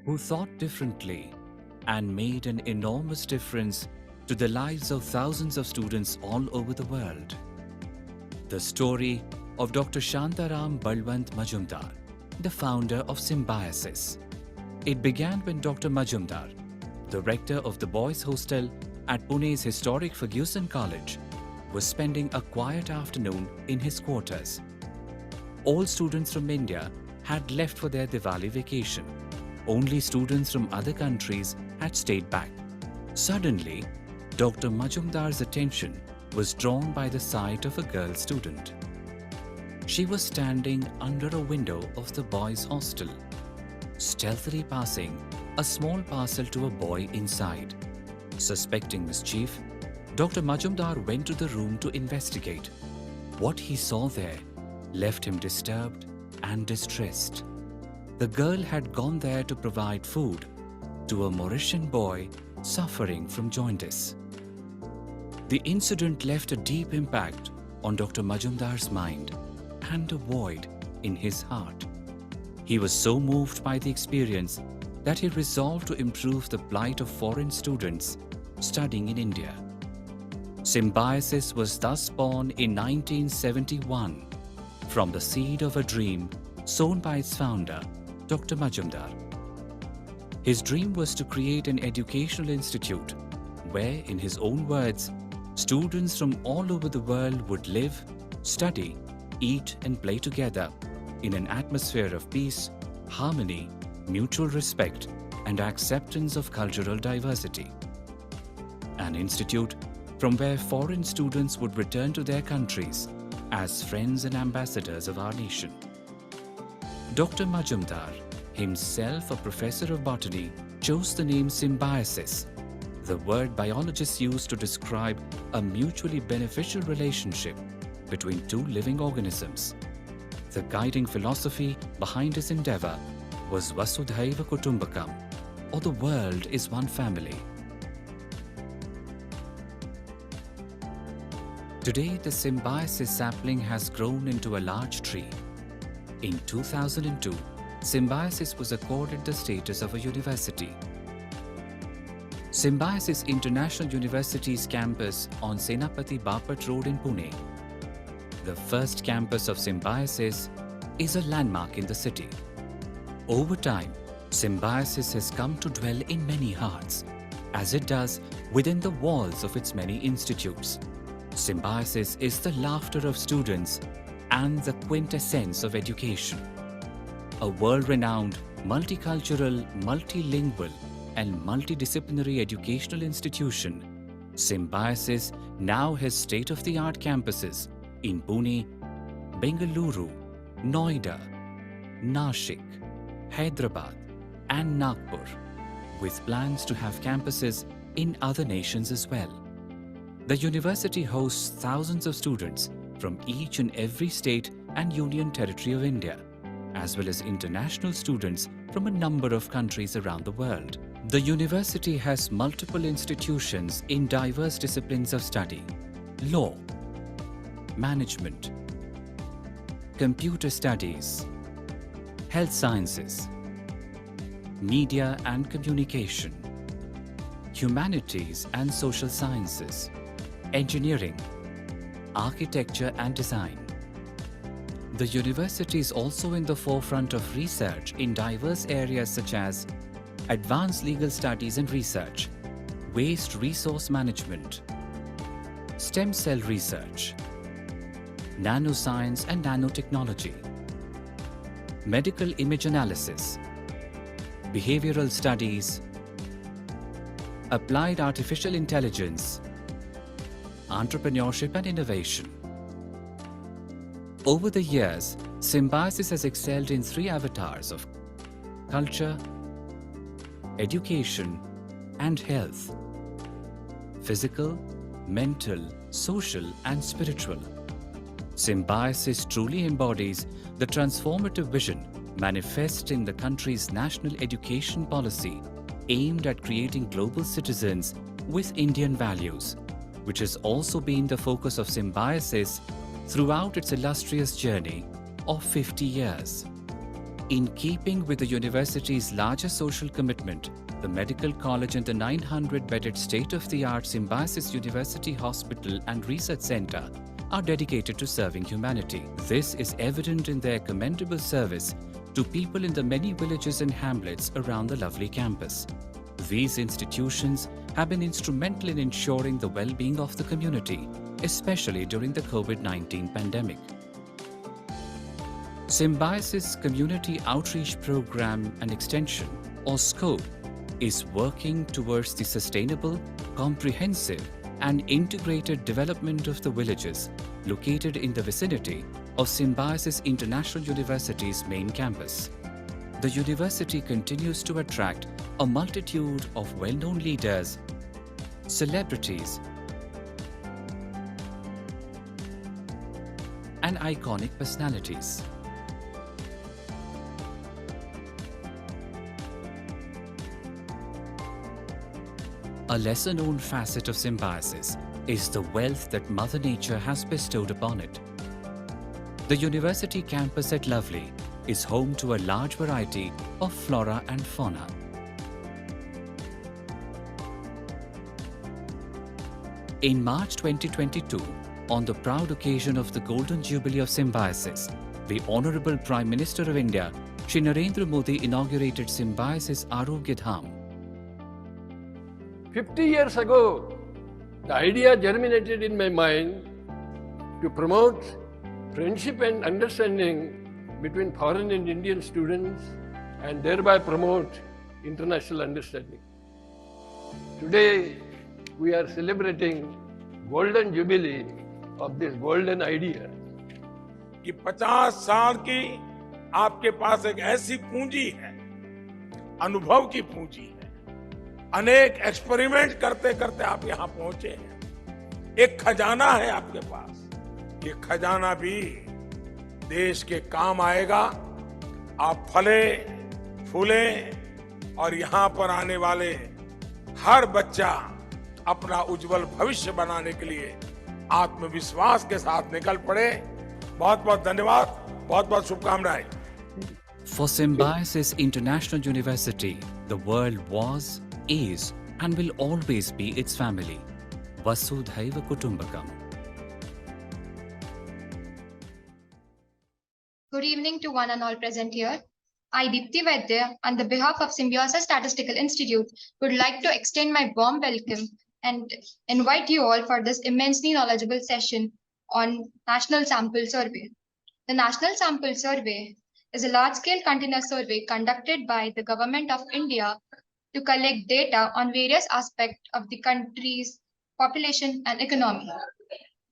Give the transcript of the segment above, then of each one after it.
who thought differently and made an enormous difference to the lives of thousands of students all over the world. The story of Dr. Shantaram Balwant Majumdar, the founder of Symbiosis. It began when Dr. Majumdar, the rector of the boys' hostel at Pune's historic Fergusson College, was spending a quiet afternoon in his quarters. All students from India had left for their Diwali vacation. Only students from other countries had stayed back. Suddenly, Dr. Majumdar's attention was drawn by the sight of a girl student. She was standing under a window of the boys' hostel, stealthily passing a small parcel to a boy inside. Suspecting mischief, Dr. Majumdar went to the room to investigate. What he saw there left him disturbed and distressed. The girl had gone there to provide food to a Mauritian boy suffering from jaundice. The incident left a deep impact on Dr. Majumdar's mind and a void in his heart. He was so moved by the experience that he resolved to improve the plight of foreign students studying in India. Symbiosis was thus born in 1971 from the seed of a dream sown by its founder, Dr. Majumdar. His dream was to create an educational institute where, in his own words, students from all over the world would live, study, eat and play together in an atmosphere of peace, harmony, mutual respect and acceptance of cultural diversity. An institute from where foreign students would return to their countries as friends and ambassadors of our nation. Dr. Majumdar, himself a professor of botany, chose the name symbiosis, the word biologists use to describe a mutually beneficial relationship between two living organisms. The guiding philosophy behind his endeavor was Vasudhaiva Kutumbakam, or the world is one family. Today, the symbiosis sapling has grown into a large tree. In 2002, Symbiosis was accorded the status of a university. Symbiosis International University's campus on Senapati Bapat Road in Pune, the first campus of Symbiosis, is a landmark in the city. Over time, Symbiosis has come to dwell in many hearts, as it does within the walls of its many institutes. Symbiosis is the laughter of students and the quintessence of education. A world-renowned, multicultural, multilingual and multidisciplinary educational institution, Symbiosis now has state-of-the-art campuses in Pune, Bengaluru, Noida, Nashik, Hyderabad and Nagpur, with plans to have campuses in other nations as well. The university hosts thousands of students from each and every state and union territory of India, as well as international students from a number of countries around the world. The university has multiple institutions in diverse disciplines of study: law, management, computer studies, health sciences, media and communication, humanities and social sciences, engineering, architecture and design. The university is also in the forefront of research in diverse areas such as advanced legal studies and research, waste resource management, stem cell research, nanoscience and nanotechnology, medical image analysis, behavioral studies, applied artificial intelligence, entrepreneurship and innovation. Over the years, Symbiosis has excelled in three avatars of culture, education and health: physical, mental, social and spiritual. Symbiosis truly embodies the transformative vision manifest in the country's national education policy aimed at creating global citizens with Indian values, which has also been the focus of Symbiosis throughout its illustrious journey of 50 years. In keeping with the university's larger social commitment, the Medical College and the 900-bedded state-of-the-art Symbiosis University Hospital and Research Center are dedicated to serving humanity. This is evident in their commendable service to people in the many villages and hamlets around the lovely campus. These institutions have been instrumental in ensuring the well-being of the community, especially during the COVID-19 pandemic. Symbiosis Community Outreach Program and Extension, or SCOPE, is working towards the sustainable, comprehensive, and integrated development of the villages located in the vicinity of Symbiosis International University's main campus. The university continues to attract a multitude of well-known leaders, celebrities, and iconic personalities. A lesser-known facet of symbiosis is the wealth that Mother Nature has bestowed upon it. The university campus at Lovely is home to a large variety of flora and fauna. In March 2022, on the proud occasion of the Golden Jubilee of Symbiosis, the Honorable Prime Minister of India, Shri Narendra Modi, inaugurated Symbiosis Arogya Dham. 50 years ago, the idea germinated in my mind to promote friendship and understanding between foreign and Indian students and thereby promote international understanding. Today, we are celebrating Golden Jubilee of this golden idea. कि 50 साल की आपके पास एक ऐसी पूंजी है, अनुभव की पूंजी है, अनेक एक्सपेरिमेंट करते करते आप यहां पहुंचे हैं। एक खजाना है आपके पास, ये खजाना भी देश के काम आएगा। आप फले फूले और यहां पर आने वाले हर बच्चा अपना उज्जवल भविष्य बनाने के लिए आत्मविश्वास के साथ निकल पड़े। बहुत बहुत धन्यवाद, बहुत बहुत शुभकामनाएं। For Symbiosis International University, the world was, is, and will always be its family. Vasudhaiva Kutumbakam. Good evening to one and all present here. I, Deepti Vaidya, on the behalf of Symbiosis Statistical Institute, would like to extend my warm welcome and invite you all for this immensely knowledgeable session on National Sample Survey. The National Sample Survey is a large-scale continuous survey conducted by the Government of India to collect data on various aspects of the country's population and economy.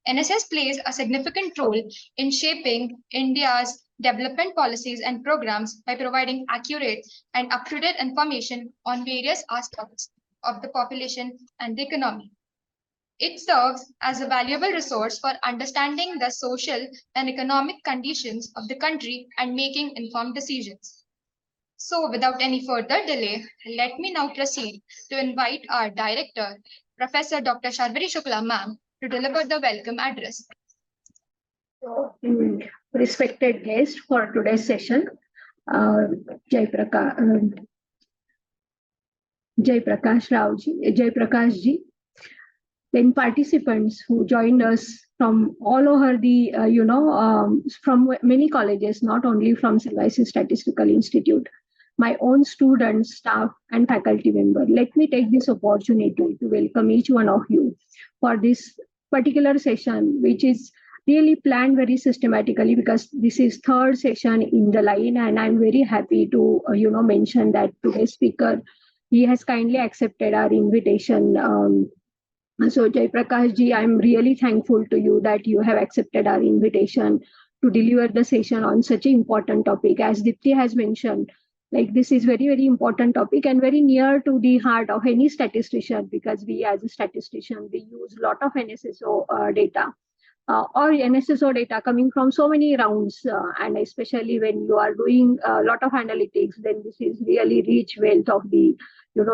NSS plays a significant role in shaping India's development policies and programs by providing accurate and up-to-date information on various aspects of the population and the economy. It serves as a valuable resource for understanding the social and economic conditions of the country and making informed decisions. So, without any further delay, let me now proceed to invite our director, Professor Dr. Sharvari Shukla ma'am, to deliver the welcome address. Respected guest for today's session, JAYAPRAKASH ji, then participants who joined us from all over the, from many colleges, not only from Symbiosis Statistical Institute, my own students, staff, and faculty member. Let me take this opportunity to welcome each one of you for this particular session, which is really planned very systematically because this is third session in the line, and I'm very happy to mention that today's speaker, he has kindly accepted our invitation. So JAYAPRAKASH ji, I'm really thankful to you that you have accepted our invitation to deliver the session on such an important topic. As Deepti has mentioned, like this is very, very important topic and very near to the heart of any statistician, because we as a statistician, we use a lot of NSSO data. Or NSSO data coming from so many rounds, and especially when you are doing a lot of analytics, then this is really rich wealth of the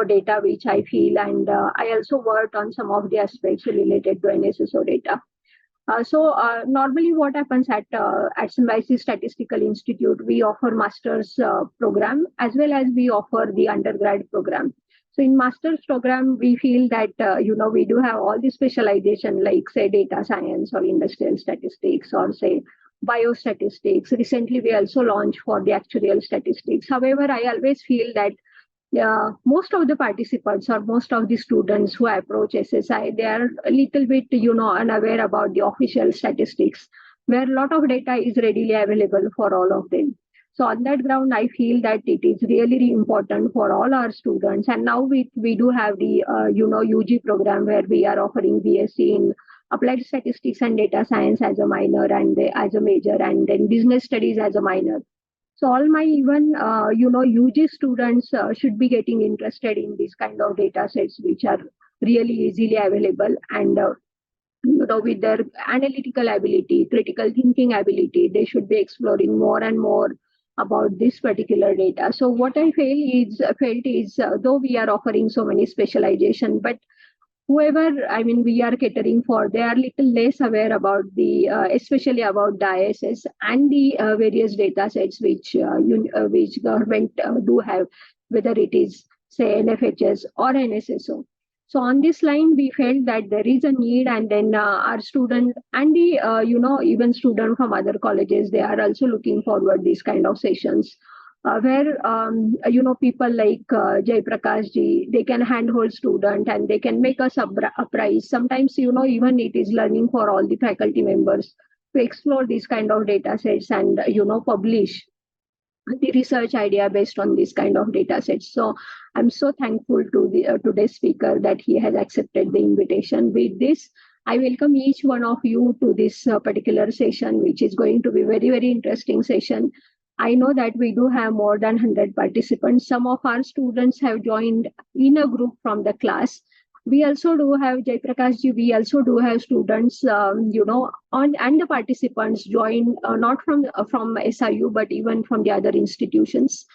data, which I feel, and I also worked on some of the aspects related to NSSO data. Normally what happens at Symbiosis Statistical Institute, we offer master's program as well as we offer the undergrad program. So in master's program, we feel that, we do have all the specialization like say data science or industrial statistics or say biostatistics. Recently, we also launched for the actuarial statistics. However, I always feel that most of the participants or most of the students who approach SSI, they are a little bit, unaware about the official statistics, where a lot of data is readily available for all of them. So on that ground, I feel that it is really important for all our students. And now we do have the, UG program where we are offering BSc in applied statistics and data science as a minor and as a major, and then business studies as a minor. So all my even UG students should be getting interested in these kind of data sets which are really easily available, and with their analytical ability, critical thinking ability, they should be exploring more and more about this particular data. So what I felt is though we are offering so many specialization, but whoever we are catering for, they are little less aware about the especially about the ISS and the various data sets which government do have, whether it is say NFHS or NSSO. So on this line, we felt that there is a need, and then our student and the even student from other colleges, they are also looking forward these kind of sessions where people like JAYAPRAKASH ji, they can handhold student and they can make us a prize. Sometimes even it is learning for all the faculty members to explore these kind of data sets and publish the research idea based on this kind of data sets. So I'm so thankful to the today's speaker that he has accepted the invitation. With this, I welcome each one of you to this particular session, which is going to be very interesting session. I know that we do have more than 100 participants. Some of our students have joined in a group from the class. We also do have JAYAPRAKASH ji. We also do have students, and the participants join not from SIU, but even from the other institutions.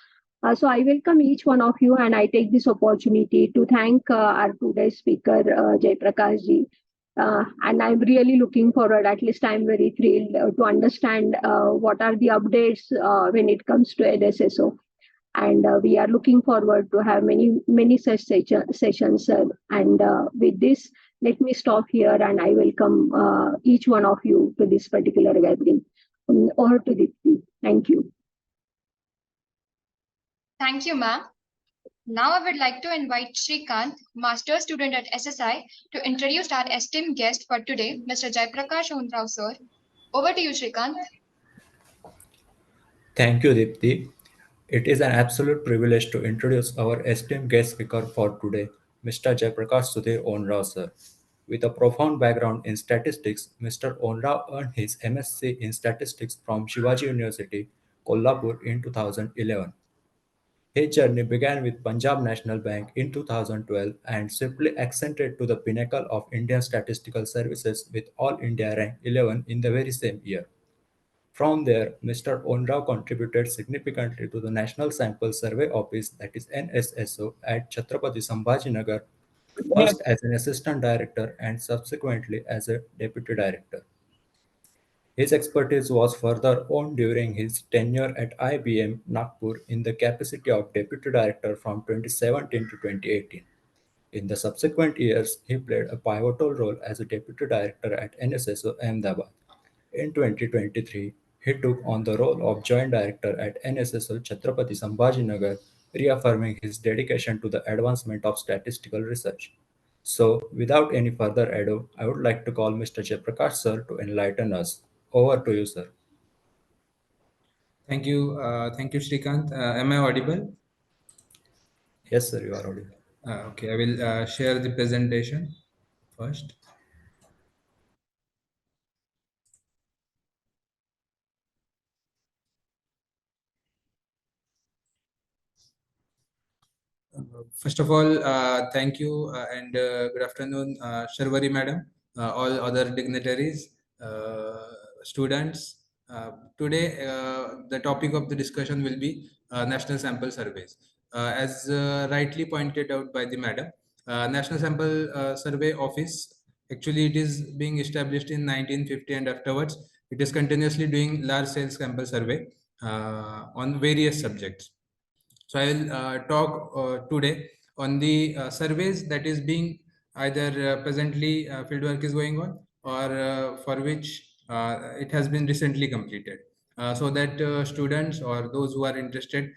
So I welcome each one of you, and I take this opportunity to thank our today's speaker, JAYAPRAKASH ji. And I'm really looking forward, at least I'm very thrilled to understand what are the updates when it comes to NSSO. And we are looking forward to have many such sessions. And with this, let me stop here, and I welcome each one of you to this particular gathering. Over to Deepti. Thank you. Thank you, ma'am. Now I would like to invite Shrikant, master student at SSI, to introduce our esteemed guest for today, Mr. JAYAPRAKASH HONRAO, sir. Over to you, Shrikant. Thank you, Deepti. It is an absolute privilege to introduce our esteemed guest speaker for today, Mr. Jayaprakash Sudhir Onrao, sir. With a profound background in statistics, Mr. Onrao earned his MSc in statistics from Shivaji University, Kolhapur in 2011. His journey began with Punjab National Bank in 2012 and swiftly ascended to the pinnacle of Indian statistical services with All India rank 11 in the very same year. From there, Mr. Onrao contributed significantly to the National Sample Survey Office, that is NSSO, at Chhatrapati Sambhajinagar, first as an assistant director and subsequently as a deputy director. His expertise was further honed during his tenure at IBM Nagpur in the capacity of deputy director from 2017 to 2018. In the subsequent years, he played a pivotal role as a deputy director at NSSO Ahmedabad. In 2023, he took on the role of joint director at NSSO Chhatrapati Sambhajinagar, reaffirming his dedication to the advancement of statistical research. So, without any further ado, I would like to call Mr. Jayaprakash sir to enlighten us. Over to you, sir. Thank you, Shrikant. Am I audible? Yes, sir, you are audible. Okay, I will share the presentation first. First of all, thank you and good afternoon, Sharwari madam, all other dignitaries, students. Today, the topic of the discussion will be national sample surveys. As rightly pointed out by the madam, National Sample Survey Office Actually, it is being established in 1950, and afterwards, it is continuously doing large scale sample survey on various subjects. So I will talk today on the surveys that is being either presently fieldwork is going on, or for which it has been recently completed, so that students or those who are interested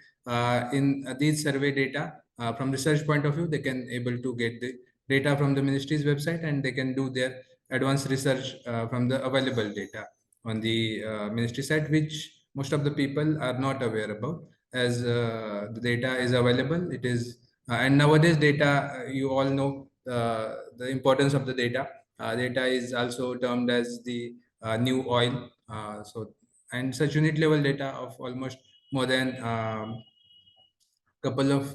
in these survey data from research point of view, they can able to get the data from the ministry's website, and they can do their advanced research from the available data on the ministry site, which most of the people are not aware about, as the data is available. It is and nowadays data, you all know the importance of the data. Data is also termed as the new oil. And such unit level data of almost more than couple of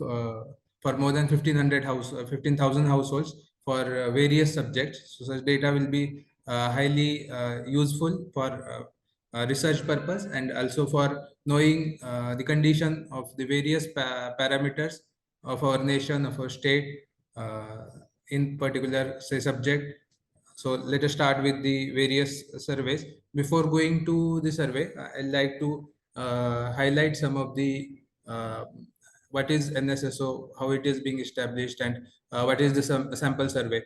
for more than 15,000 households for various subjects. So such data will be highly useful for research purpose, and also for knowing the condition of the various parameters of our nation, of our state, uh, in particular say subject. So let us start with the various surveys. Before going to the survey, I'd like to highlight some of the what is NSSO, how it is being established, and what is the sample survey.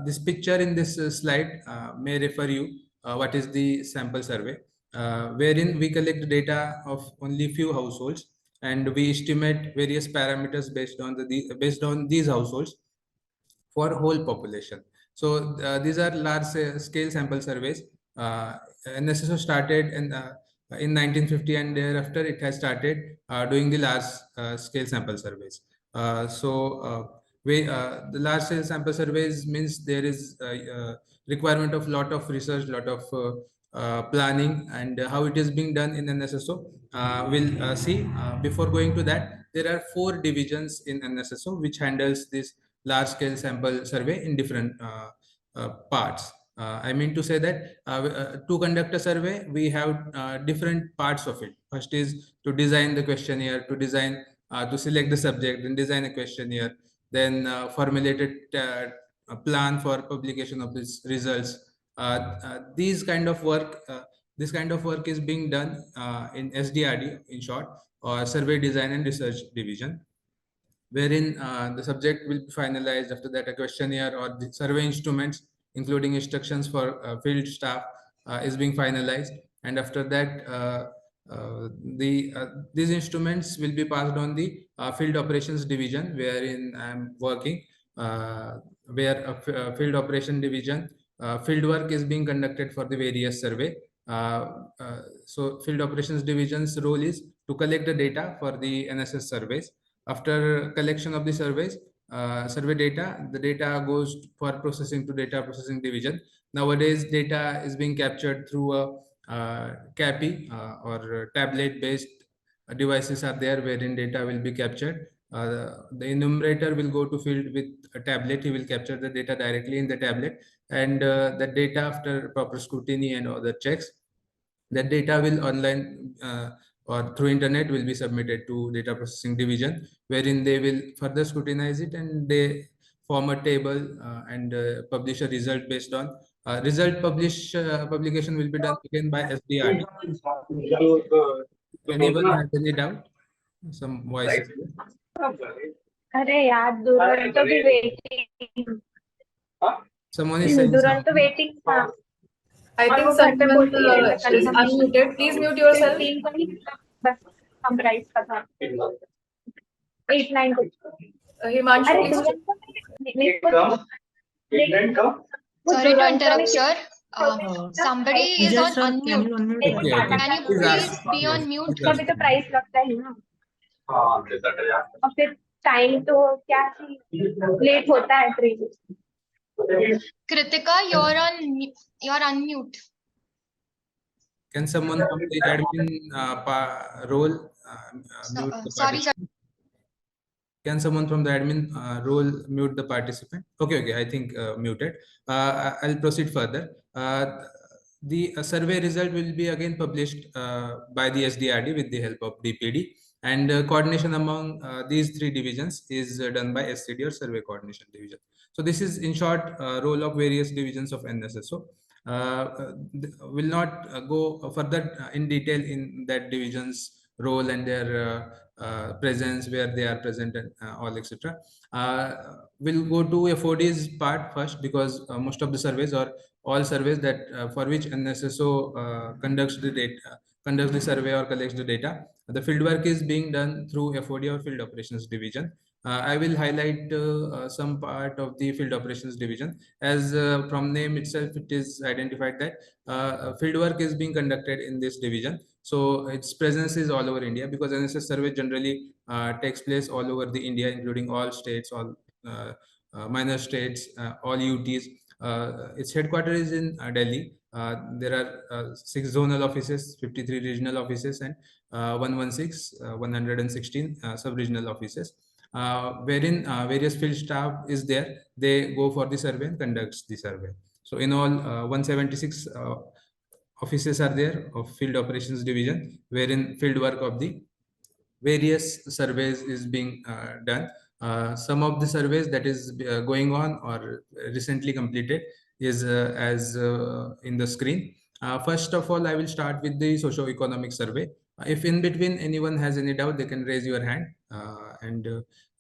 This picture in this slide may refer you what is the sample survey, wherein we collect data of only few households, and we estimate various parameters based on these households for whole population. So these are large scale sample surveys. NSSO started in 1950, and thereafter it has started doing the large scale sample surveys. The large scale sample surveys means there is requirement of lot of research, lot of planning, and how it is being done in NSSO. We'll see. Before going to that, there are 4 divisions in NSSO which handles this large scale sample survey in different parts. I mean to say that to conduct a survey, we have different parts of it. First is to design the questionnaire, to select the subject, then design a questionnaire, then formulate a plan for publication of these results. This kind of work is being done in SDRD, in short, or Survey Design and Research Division, wherein the subject will be finalized. After that, a questionnaire or the survey instruments, including instructions for field staff, is being finalized. And after that, these instruments will be passed on the field operations division, wherein I'm working, where a field operation division field work is being conducted for the various survey. So field operations division's role is to collect the data for the NSS surveys. After collection of the survey data, the data goes for processing to data processing division. Nowadays, data is being captured through a CAPI or tablet-based devices are there, wherein data will be captured. The enumerator will go to field with a tablet. He will capture the data directly in the tablet, and the data, after proper scrutiny and other checks, that data will online or through internet will be submitted to data processing division, wherein they will further scrutinize it, and they form a table and publish a result based on publication will be done again by SDRD. Anyone has any doubt? Some voices. अरे यार दुरंतो भी waiting. Someone is saying Duronto waiting था. I think someone is unmuted. Please mute yourself. हम right का था. 8-9 Himanshu, अरे please. Sorry to interrupt, sir. Somebody is on unmute. Can you please be on mute? कभी तो प्राइस लगता है ना. और फिर टाइम तो क्या लेट होता है train. Kritika, you're unmute. Can someone from the admin role mute the Sorry, sir. Can someone from the admin role mute the participant? Okay, I think muted. I'll proceed further. The survey result will be again published by the SDRD with the help of DPD, and coordination among these 3 divisions is done by SCD or Survey Coordination Division. So this is in short role of various divisions of NSSO. Will not go further in detail in that division's role and their presence, where they are present, and all etc. We'll go to FOD's part first, because most of the surveys, or all surveys that for which NSSO conducts the data, conducts the survey or collects the data, the field work is being done through FOD or Field Operations Division. I will highlight some part of the Field Operations Division, as from name itself it is identified that field work is being conducted in this division. So its presence is all over India, because NSS survey generally takes place all over the India, including all states, all minor states, all UTs. Its headquarters is in Delhi. There are 6 zonal offices, 53 regional offices, and 116 sub-regional offices, wherein various field staff is there. They go for the survey and conducts the survey. So in all, 176 offices are there of Field Operations Division, wherein field work of the various surveys is being done. Some of the surveys that is going on or recently completed is as in the screen. First of all, I will start with the socio-economic survey. If in between anyone has any doubt, they can raise your hand, and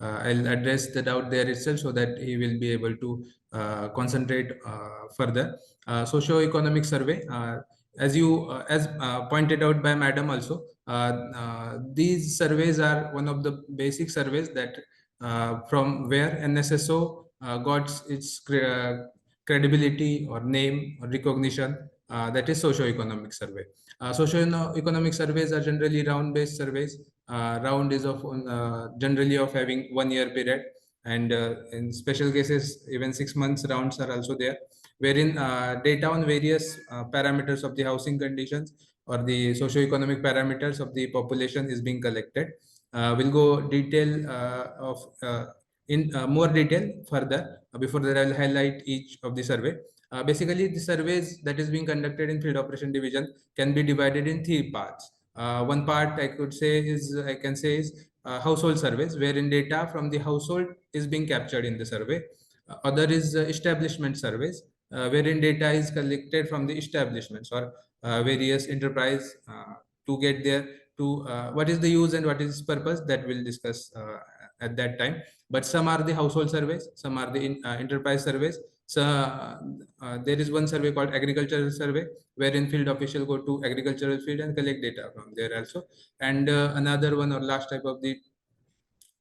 I'll address the doubt there itself, so that he will be able to concentrate further. Socio-economic survey, as pointed out by Madam also, these surveys are one of the basic surveys that from where NSSO got its credibility or name or recognition, that is socio-economic survey. Socio-economic surveys are generally round-based surveys. Round is of generally of having 1 year period, and in special cases even 6 months rounds are also there, wherein data on various parameters of the housing conditions or the socio-economic parameters of the population is being collected. We'll go detail in more detail further. Before that, I'll highlight each of the survey. Basically, the surveys that is being conducted in Field Operation Division can be divided in 3 parts. One part I can say is household surveys, wherein data from the household is being captured in the survey. Other is establishment surveys, wherein data is collected from the establishments or various enterprise to get there to what is the use and what is purpose, that we'll discuss at that time. But some are the household surveys, some are the enterprise surveys. So there is one survey called agricultural survey, wherein field official go to agricultural field and collect data from there also. And another one or last type of the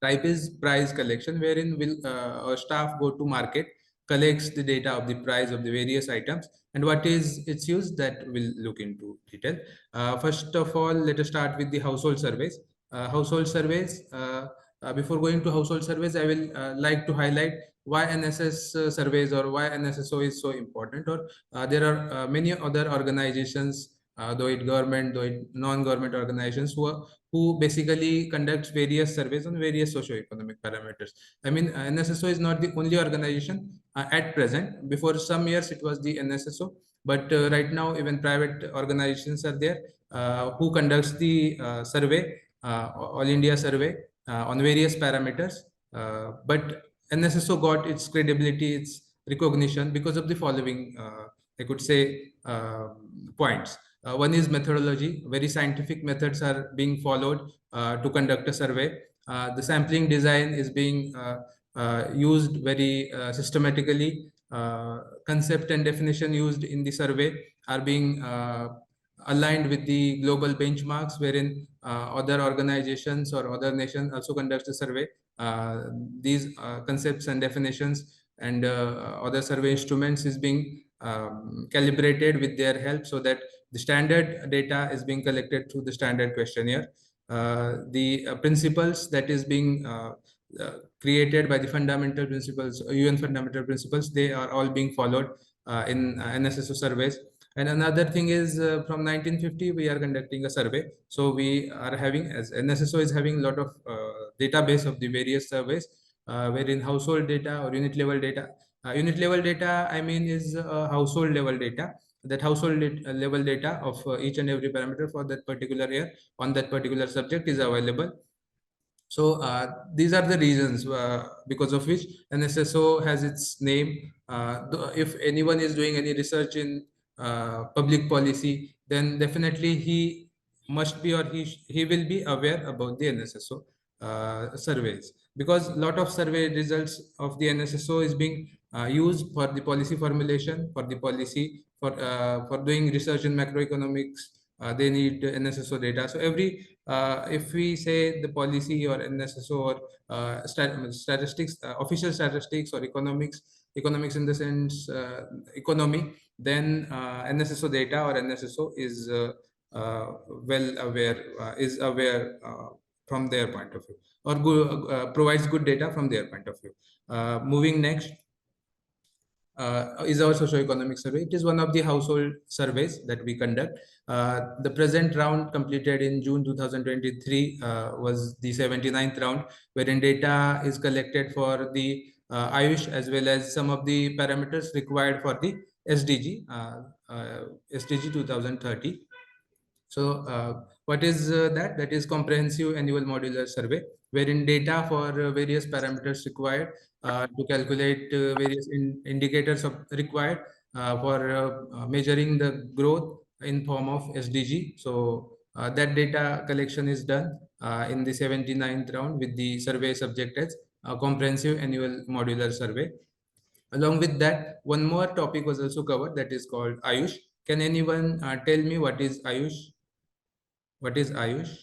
type is price collection, wherein will our staff go to market, collects the data of the price of the various items and what is its use, that we'll look into detail. First of all, let us start with the household surveys. Household surveys. Before going to household surveys, I will like to highlight why NSS surveys or why NSSO is so important. Or there are many other organizations, though it government, though it non-government organizations, who basically conducts various surveys on various socio-economic parameters. I mean, NSSO is not the only organization at present. Before some years, it was the NSSO, but right now, even private organizations are there who conducts the survey, All India survey on various parameters. But NSSO got its credibility, its recognition because of the following, I could say, points. One is methodology. Very scientific methods are being followed to conduct a survey. The sampling design is being used very systematically. Concept and definition used in the survey are being aligned with the global benchmarks, wherein other organizations or other nations also conduct the survey. These concepts and definitions and other survey instruments is being calibrated with their help, so that the standard data is being collected through the standard questionnaire. The principles that is being created by the fundamental principles, UN fundamental principles, they are all being followed in NSSO surveys. And another thing is from 1950, we are conducting a survey. So we are having, as NSSO is having a lot of database of the various surveys, wherein household data or unit level data. Unit level data, I mean, is household level data. That household level data of each and every parameter for that particular year on that particular subject is available. So these are the reasons because of which NSSO has its name. If anyone is doing any research in public policy, then definitely he must be, or he will be aware about the NSSO surveys, because a lot of survey results of the NSSO is being used for the policy formulation, for the policy, for doing research in macroeconomics. They need NSSO data. So if we say the policy or NSSO or statistics, official statistics or economics in the sense economy, then NSSO data or NSSO is well aware, is aware from their point of view, or provides good data from their point of view. Moving next is our socio-economic survey. It is one of the household surveys that we conduct. The present round completed in June 2023 was the 79th round, wherein data is collected for the Ayush as well as some of the parameters required for the SDG, SDG 2030. So what is that? That is comprehensive annual modular survey, wherein data for various parameters required to calculate various indicators required for measuring the growth in form of SDG. So that data collection is done in the 79th round with the survey subject as comprehensive annual modular survey. Along with that, one more topic was also covered, that is called Ayush. Can anyone tell me what is Ayush? What is Ayush?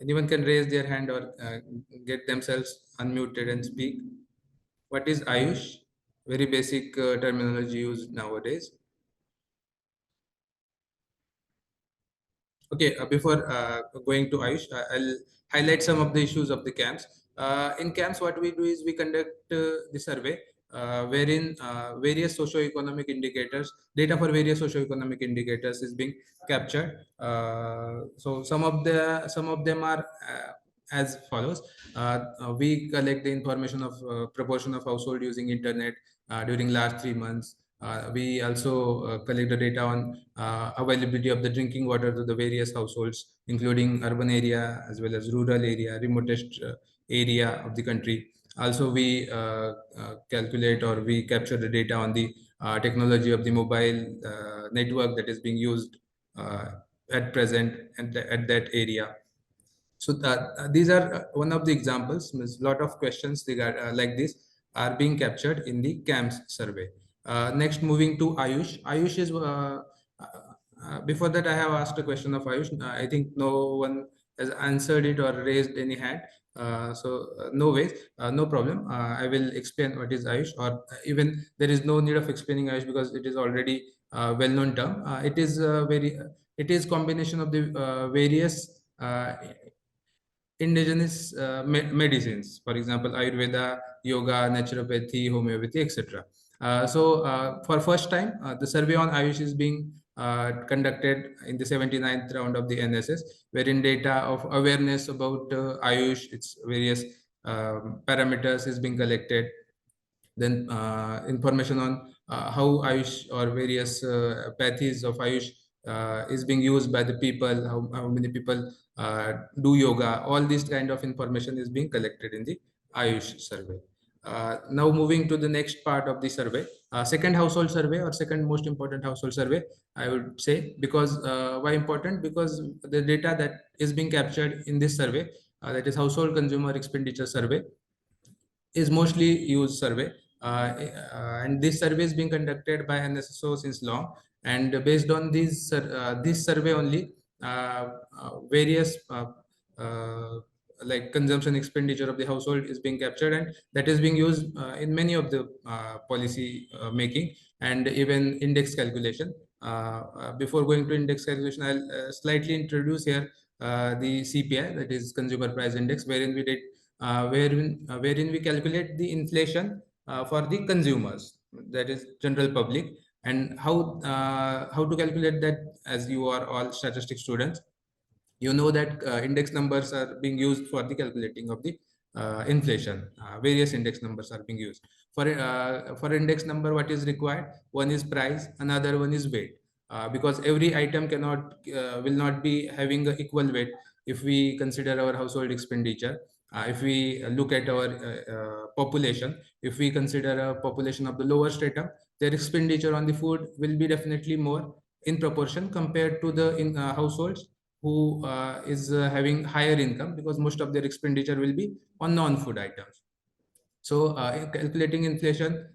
Anyone can raise their hand or get themselves unmuted and speak. What is Ayush? Very basic terminology used nowadays. Okay, before going to Ayush, I'll highlight some of the issues of the camps. In camps, what we do is we conduct the survey wherein various socio-economic indicators, data for various socio-economic indicators is being captured. So some of them are as follows. We collect the information of proportion of household using internet during last 3 months. We also collect the data on availability of the drinking water to the various households, including urban area as well as rural area, remotest area of the country. Also, we calculate or we capture the data on the technology of the mobile network that is being used at present at that area. So these are one of the examples. There's a lot of questions like this are being captured in the CAMS survey. Next, moving to Ayush. Ayush is, before that I have asked a question of Ayush. I think no one has answered it or raised any hand. No ways, no problem. I will explain what is Ayush, or even there is no need of explaining Ayush because it is already well-known term. It is combination of the various indigenous medicines, for example, Ayurveda, yoga, naturopathy, homeopathy, etc. For first time, the survey on Ayush is being conducted in the 79th round of the NSS, wherein data of awareness about Ayush, its various parameters is being collected. Then information on how Ayush or various pathies of Ayush is being used by the people, how many people do yoga. All this kind of information is being collected in the Ayush survey. Now moving to the next part of the survey, second household survey, or second most important household survey, I would say, because why important? Because the data that is being captured in this survey, that is household consumer expenditure survey, is mostly used survey, and this survey is being conducted by NSSO since long, and based on this survey only, various like consumption expenditure of the household is being captured, and that is being used in many of the policy making and even index calculation. Before going to index calculation, I'll slightly introduce here the CPI, that is Consumer Price Index, wherein we calculate the inflation for the consumers, that is general public. And how to calculate that? As you are all statistics students, you know that index numbers are being used for the calculating of the inflation. Various index numbers are being used for index number. What is required? One is price, another one is weight. because every item will not be having an equal weight if we consider our household expenditure. If we look at our population, if we consider a population of the lower strata, their expenditure on the food will be definitely more in proportion compared to the households who is having higher income, because most of their expenditure will be on non-food items. So calculating inflation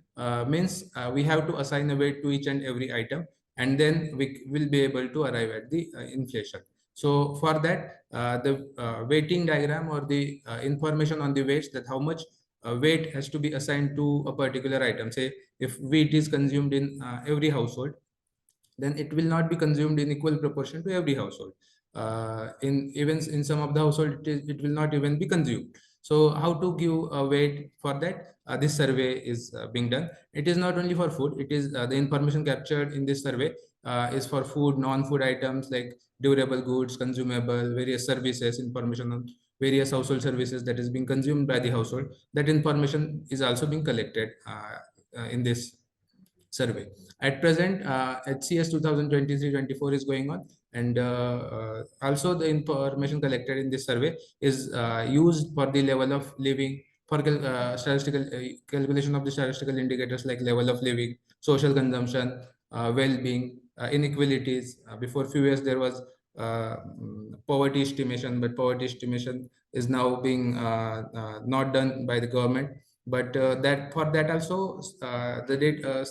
means we have to assign a weight to each and every item, and then we will be able to arrive at the inflation. So for that, the weighting diagram or the information on the weights, that how much weight has to be assigned to a particular item. Say if wheat is consumed in every household, then it will not be consumed in equal proportion to every household. In some of the household, it will not even be consumed. So how to give a weight for that? This survey is being done. It is not only for food. It is the information captured in this survey is for food, non-food items like durable goods, consumable, various services, information on various household services that is being consumed by the household. That information is also being collected in this survey. At present, HCS 2023-24 is going on, and also the information collected in this survey is used for the level of living, for statistical calculation of the statistical indicators like level of living, social consumption, well-being, inequalities. Before few years there was poverty estimation, but poverty estimation is now being not done by the government. But that for that also the data.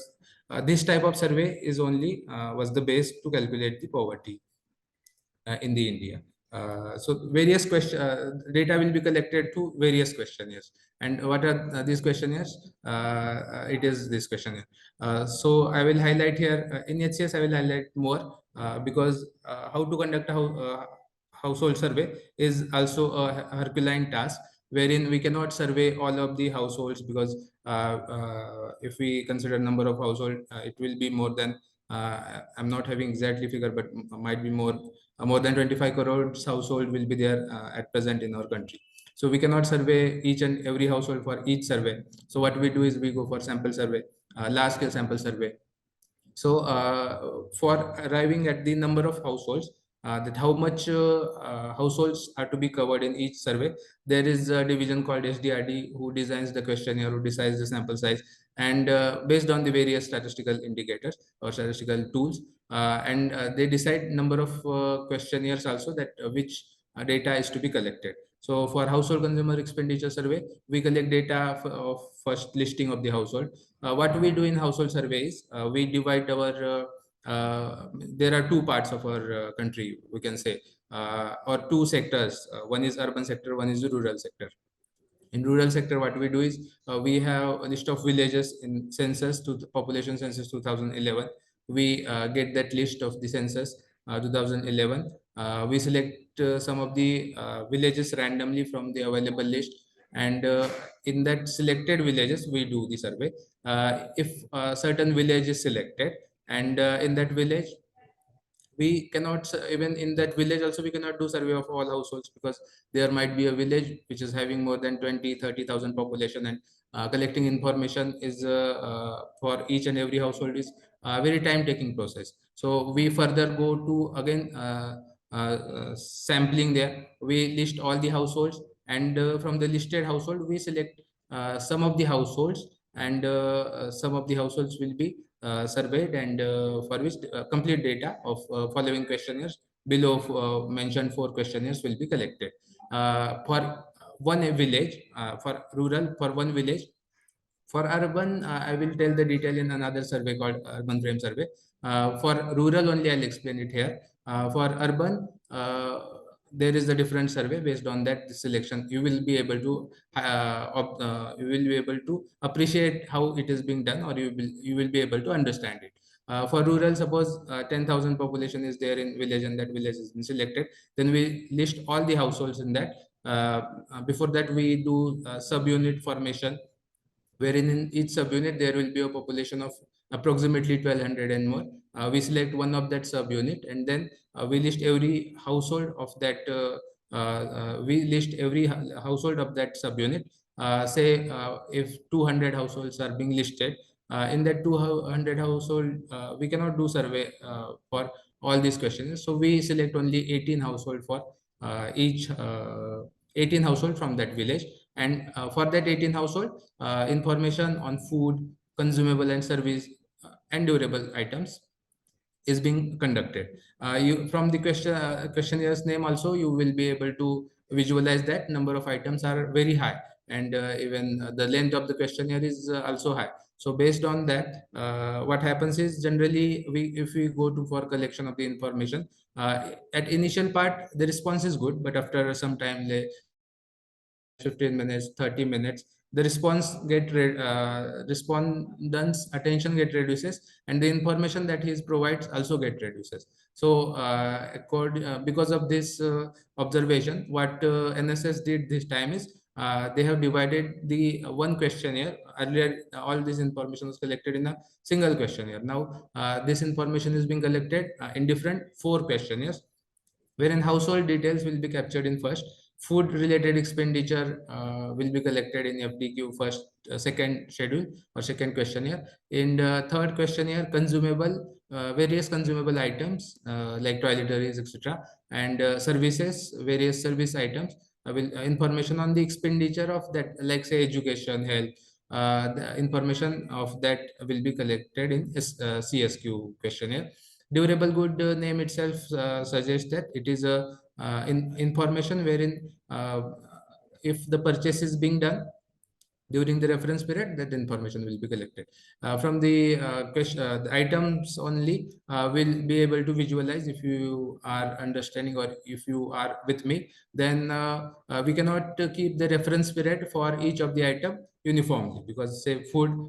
This type of survey is only was the base to calculate the poverty in the India. So various data will be collected through various questionnaires. And what are these questionnaires? It is this questionnaire. So I will highlight here in HCS. I will highlight more because how to conduct a household survey is also a Herculean task, wherein we cannot survey all of the households, because if we consider number of household, it will be more than I'm not having exactly figure, but might be more than 25 crores household will be there at present in our country. So we cannot survey each and every household for each survey. So what we do is we go for sample survey, large scale sample survey. So for arriving at the number of households, that how much households are to be covered in each survey, there is a division called SDRD who designs the questionnaire, who decides the sample size, and based on the various statistical indicators or statistical tools, and they decide number of questionnaires also, that which data is to be collected. So for household consumer expenditure survey, we collect data of first listing of the household. What we do in household surveys, we divide our there are two parts of our country, we can say, or two sectors. One is urban sector, one is the rural sector. In rural sector, what we do is we have a list of villages in census to the population census 2011. We get that list of the census 2011. We select some of the villages randomly from the available list, and in that selected villages we do the survey. If a certain village is selected, and in that village we cannot, even in that village also we cannot do survey of all households, because there might be a village which is having more than 20-30,000 population, and collecting information is for each and every household is a very time taking process. So we further go to again sampling there. We list all the households, and from the listed household we select some of the households, and some of the households will be surveyed, and for which complete data of following questionnaires below mentioned 4 questionnaires will be collected. For one village, for rural, for one village. For urban, I will tell the detail in another survey called Urban Frame Survey. For rural only, I'll explain it here. For urban, there is a different survey. Based on that selection, you will be able to appreciate how it is being done, or you will be able to understand it. For rural, suppose 10,000 population is there in village, and that village has been selected. Then we list all the households in that. Before that, we do subunit formation, wherein in each subunit there will be a population of approximately 1200 and more. We select one of that subunit, and then we list every household of that. We list every household of that subunit. Say if 200 households are being listed, In that 200 household, we cannot do survey for all these questions. So we select only 18 household for each 18 household from that village. And for that 18 household, information on food, consumable and service and durable items is being conducted. You from the questionnaires name also you will be able to visualize that number of items are very high, and even the length of the questionnaire is also high. So based on that, what happens is generally if we go to for collection of the information, at initial part the response is good, but after some time, say 10 minutes, 15 minutes, 30 minutes, the response respondents attention get reduces, and the information that he provides also get reduces. So because of this observation, what NSS did this time is they have divided the one questionnaire. Earlier all this information was collected in a single questionnaire. Now this information is being collected in different 4 questionnaires, wherein household details will be captured in first, food related expenditure will be collected in FDQ first, second schedule or second questionnaire. In the third questionnaire, consumable, various consumable items like toiletries, etc., and services, various service items, will information on the expenditure of that, like say education, health, the information of that will be collected in CSQ questionnaire. Durable good name itself suggests that it is a information wherein if the purchase is being done during the reference period, that information will be collected. From the the items only will be able to visualize. If you are understanding or if you are with me, then we cannot keep the reference period for each of the item uniformly, because say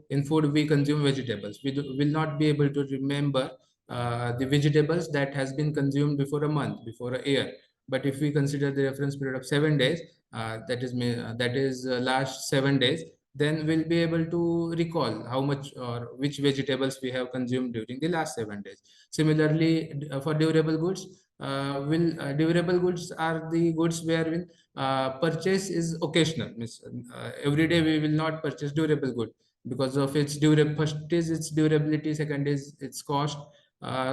in food we consume vegetables. Will not be able to remember the vegetables that has been consumed before a month, before a year. But if we consider the reference period of 7 days, that is last 7 days, then we'll be able to recall how much or which vegetables we have consumed during the last 7 days. Similarly, for durable goods, durable goods are the goods where purchase is occasional. Means, every day we will not purchase durable good because of its durable. First is its durability, second is its cost.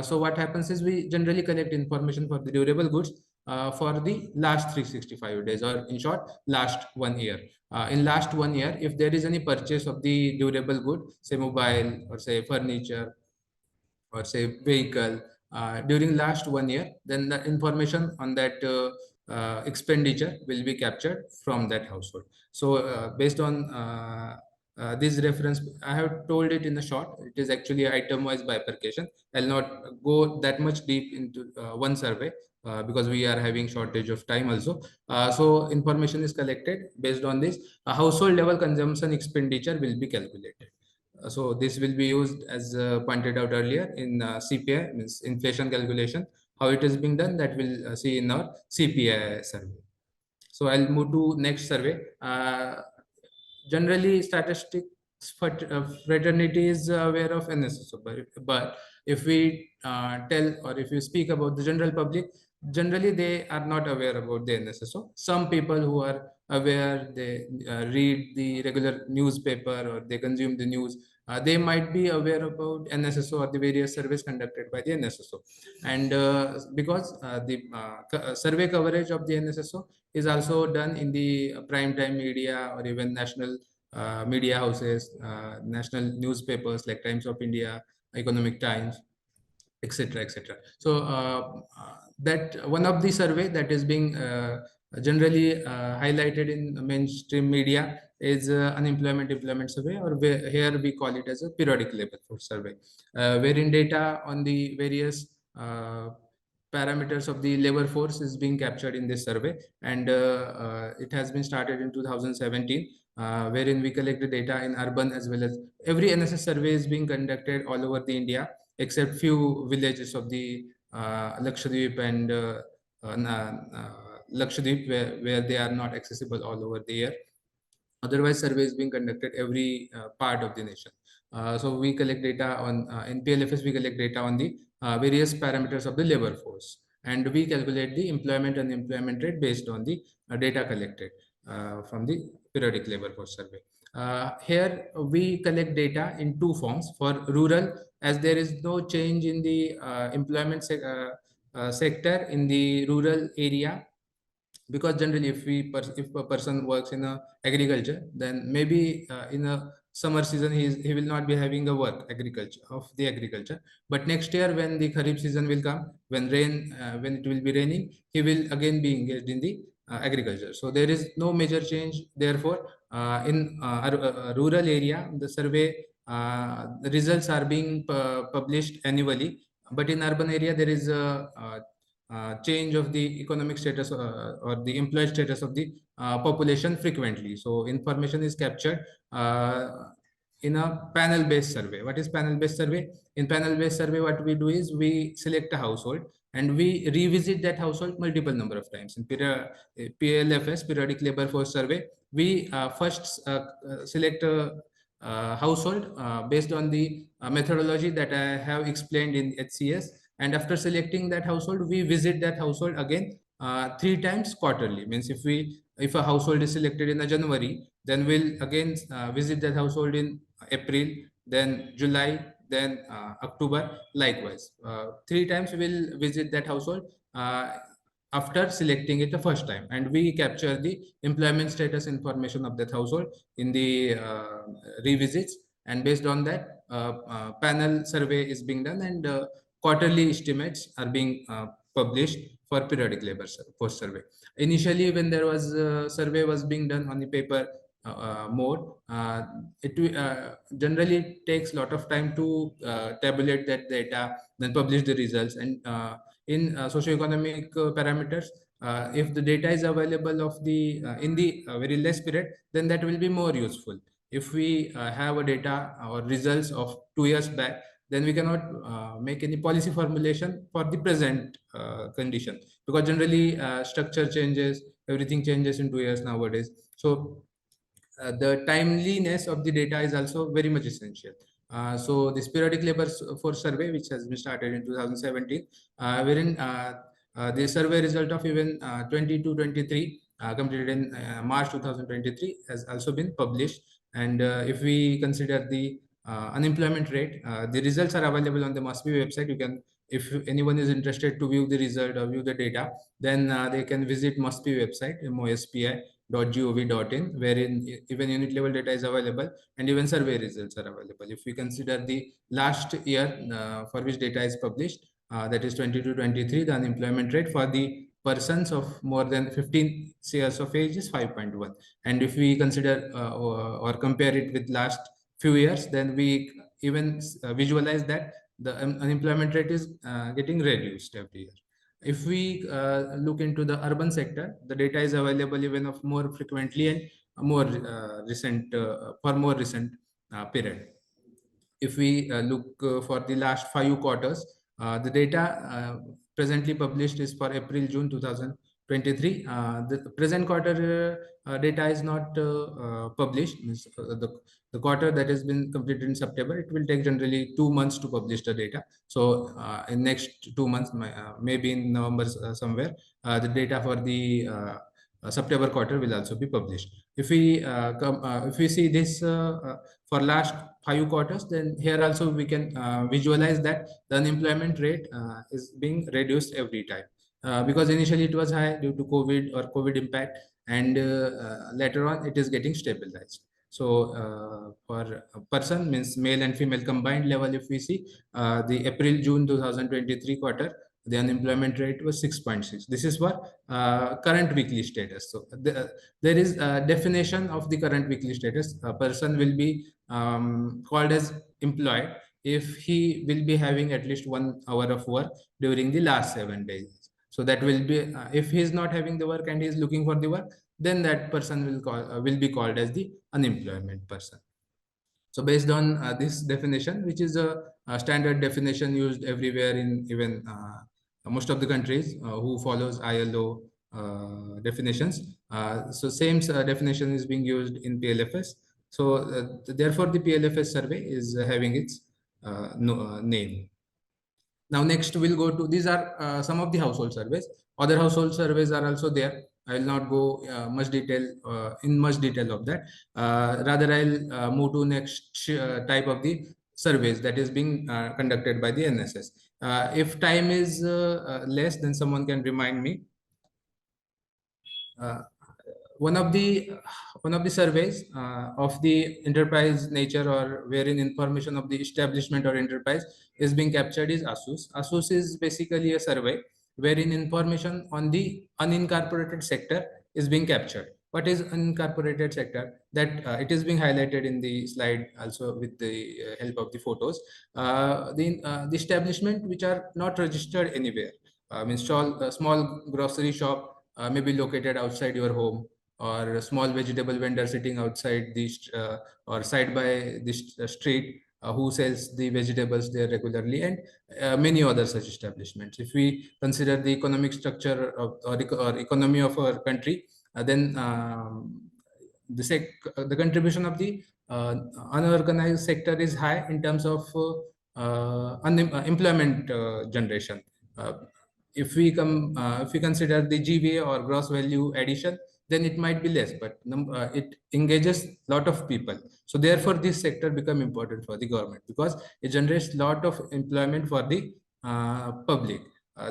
So what happens is we generally collect information for the durable goods for the last 365 days, or in short, last 1 year. In last 1 year, if there is any purchase of the durable good, say mobile or say furniture or say vehicle, during last 1 year, then the information on that expenditure will be captured from that household. So based on this reference, I have told it in a short. It is actually item wise bifurcation. I'll not go that much deep into one survey because we are having shortage of time also. So information is collected. Based on this, a household level consumption expenditure will be calculated. So this will be used as pointed out earlier in CPI, means inflation calculation. How it is being done, that we'll see in our CPI survey. So I'll move to next survey. Generally, statistics fraternity is aware of NSSO, but if we tell or if you speak about the general public, generally they are not aware about the NSSO. Some people who are aware, they read the regular newspaper or they consume the news, they might be aware about NSSO or the various surveys conducted by the NSSO. And because the survey coverage of the NSSO is also done in the prime time media or even national media houses, national newspapers like Times of India, Economic Times, etc., etc. So that one of the survey that is being generally highlighted in mainstream media is unemployment employment survey, or here we call it as a periodic labor force survey, wherein data on the various parameters of the labor force is being captured in this survey. And it has been started in 2017, wherein we collect the data in urban as well as every NSS survey is being conducted all over the India, except few villages of the Lakshadweep and Lakshadweep, where they are not accessible all over the year. Otherwise, survey is being conducted every part of the nation. So we collect data on, in PLFS, we collect data on the various parameters of the labor force. And we calculate the employment and employment rate based on the data collected from the periodic labor force survey. Here we collect data in two forms. For rural, as there is no change in the employment sector in the rural area, because generally if a person works in a agriculture, then maybe in a summer season he will not be having a work agriculture of the agriculture, but next year when the kharif season will come, when it will be raining, he will again be engaged in the agriculture. So there is no major change. Therefore in rural area, the survey the results are being published annually, but in urban area there is a change of the economic status or the employed status of the population frequently. So information is captured in a panel-based survey. What is panel-based survey? In panel-based survey, what we do is we select a household and we revisit that household multiple number of times. In PLFS, Periodic Labor Force Survey, we first select a household based on the methodology that I have explained in HCS. And after selecting that household, we visit that household again 3 times quarterly. Means if a household is selected in a January, then we'll again visit that household in April, then July, then October. Likewise, 3 times we'll visit that household after selecting it the first time, and we capture the employment status information of that household in the revisits, and based on that panel survey is being done, and quarterly estimates are being published for periodic labor force survey. Initially, when there was survey was being done on the paper mode, it generally takes a lot of time to tabulate that data, then publish the results. And in socioeconomic parameters, if the data is available of the in the very less period, then that will be more useful. If we have a data or results of 2 years back, then we cannot make any policy formulation for the present condition, because generally structure changes, everything changes in 2 years nowadays. So the timeliness of the data is also very much essential. So this periodic labor force survey, which has been started in 2017, wherein the survey result of even 22-23 completed in March 2023 has also been published. And if we consider the unemployment rate, the results are available on the MUST-BE website. You can, if anyone is interested to view the result or view the data, then they can visit MUST-BE website, mospi.gov.in, wherein even unit level data is available and even survey results are available. If we consider the last year for which data is published, that is 22-23, the unemployment rate for the persons of more than 15 years of age is 5.1. And if we consider or compare it with last few years, then we even visualize that the unemployment rate is getting reduced every year. If we look into the urban sector, the data is available even of more frequently and more recent for more recent period. If we look for the last 5 quarters, the data presently published is for April-June 2023. The present quarter data is not published. The quarter that has been completed in September, it will take generally 2 months to publish the data. So in next 2 months, maybe in November somewhere, the data for the September quarter will also be published. If we see this for last 5 quarters, then here also we can visualize that the unemployment rate is being reduced every time, because initially it was high due to COVID impact, and later on it is getting stabilized. So for a person, means male and female combined level, if we see the April-June 2023 quarter, the unemployment rate was 6.6. This is for current weekly status. So there is a definition of the current weekly status. A person will be called as employed if he will be having at least 1 hour of work during the last 7 days. So that will be if he is not having the work and he is looking for the work, then that person will be called as the unemployment person. So based on this definition, which is a standard definition used everywhere in even most of the countries who follows ILO definitions. So same definition is being used in PLFS. So therefore the PLFS survey is having its name. Now next we'll go to, these are some of the household surveys. Other household surveys are also there. I will not go much detail in much detail of that. Rather, I'll move to next type of the surveys that is being conducted by the NSS. If time is less, then someone can remind me. Uh, one of the surveys of the enterprise nature, or wherein information of the establishment or enterprise is being captured, is ASUS. ASUS is basically a survey wherein information on the unincorporated sector is being captured. What is unincorporated sector? That it is being highlighted in the slide also with the help of the photos. The establishment which are not registered anywhere. Means small grocery shop may be located outside your home, or a small vegetable vendor sitting outside the or side by the street, who sells the vegetables there regularly, and many other such establishments. If we consider the economic structure of, or economy of our country, then the contribution of the unorganized sector is high in terms of employment generation. Uh, if we consider the GVA, or gross value addition, then it might be less, but it engages a lot of people. So therefore, this sector become important for the government, because it generates lot of employment for the public.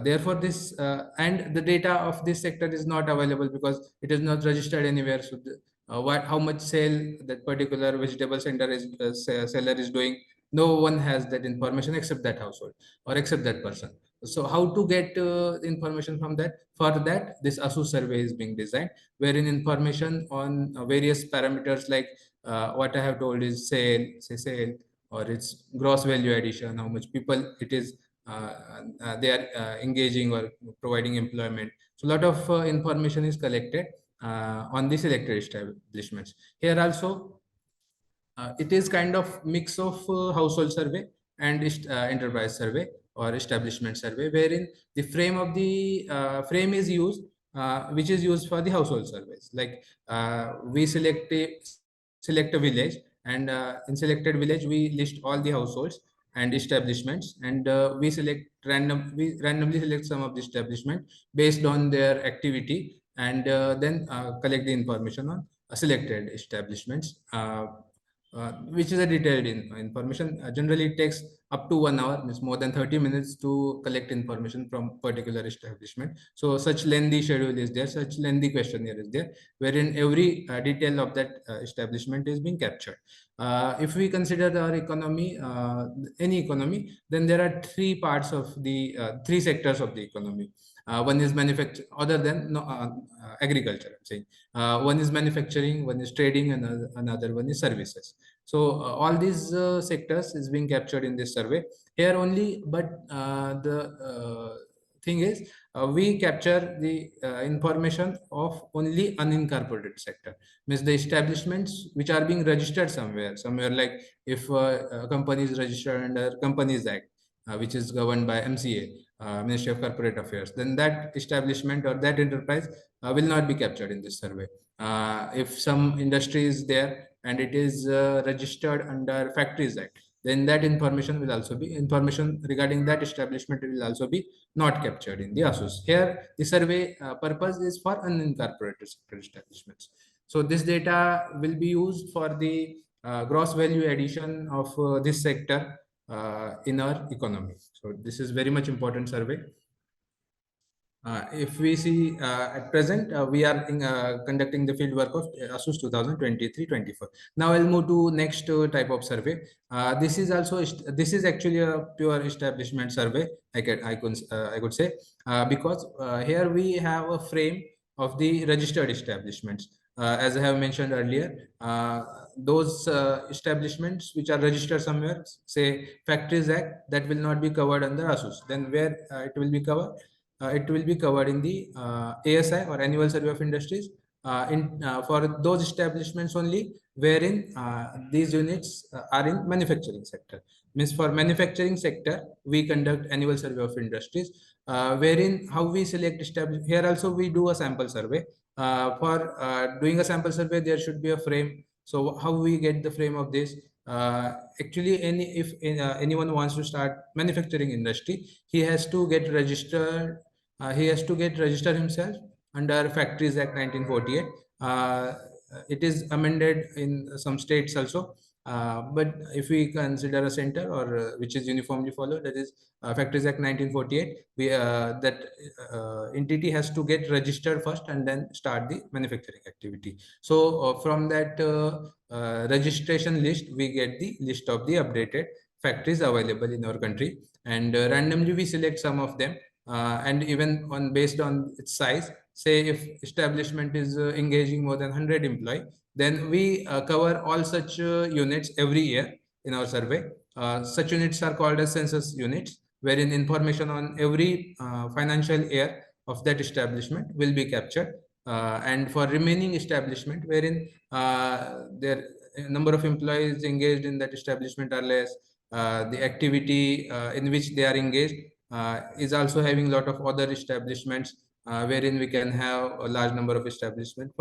Therefore, this and the data of this sector is not available because it is not registered anywhere. So how much sale that particular vegetable center is seller is doing, no one has that information except that household or except that person. So how to get information from that? For that, this ASUS survey is being designed, wherein information on various parameters, like what I have told is sale, or its gross value addition, how much people it is they are engaging or providing employment. So a lot of information is collected on the selected establishments. Here also, it is kind of mix of household survey and enterprise survey or establishment survey, wherein the frame is used, which is used for the household surveys. Like we select a village, and in selected village we list all the households and establishments, and we randomly select some of the establishment based on their activity, and then collect the information on selected establishments, which is a detailed information. Generally, it takes up to 1 hour, means more than 30 minutes to collect information from particular establishment. So such lengthy schedule is there, such lengthy questionnaire is there, wherein every detail of that establishment is being captured. If we consider our economy, any economy, then there are three parts of the three sectors of the economy. One is manufacturing, other than agriculture, I'm saying. One is manufacturing, one is trading, and another one is services. So all these sectors is being captured in this survey here only. But the thing is, we capture the information of only unincorporated sector, means the establishments which are being registered somewhere like if a company is registered under Companies Act, which is governed by MCA, Ministry of Corporate Affairs, then that establishment or that enterprise will not be captured in this survey. If some industry is there and it is registered under Factories Act, then that information will also be, information regarding that establishment will also be not captured in the ASUS. Here, the survey purpose is for unincorporated sector establishments. So this data will be used for the gross value addition of this sector in our economy. So this is very much important survey. If we see at present, we are conducting the field work of ASUS 2023-24. Now I'll move to next type of survey. This is also this is actually a pure establishment survey. I could say because here we have a frame of the registered establishments. As I have mentioned earlier, those establishments which are registered somewhere, say Factories Act, that will not be covered under ASUS. Then where it will be covered? It will be covered in the ASI, or Annual Survey of Industries, for those establishments only wherein these units are in manufacturing sector. Means for manufacturing sector, we conduct Annual Survey of Industries, wherein how we select establishment. Here also we do a sample survey. For doing a sample survey, there should be a frame. So how we get the frame of this? Actually, if anyone wants to start manufacturing industry, he has to get registered. He has to get registered himself under Factories Act 1948. It is amended in some states also. But if we consider a center or which is uniformly followed, that is Factories Act 1948, that entity has to get registered first and then start the manufacturing activity. So from that registration list, we get the list of the updated factories available in our country, and randomly we select some of them, and even on based on its size. Say if establishment is engaging more than 100 employee, then we cover all such units every year in our survey. Such units are called as census units, wherein information on every financial year of that establishment will be captured. And for remaining establishment, wherein their number of employees engaged in that establishment are less, the activity in which they are engaged is also having a lot of other establishments, wherein we can have a large number of establishments.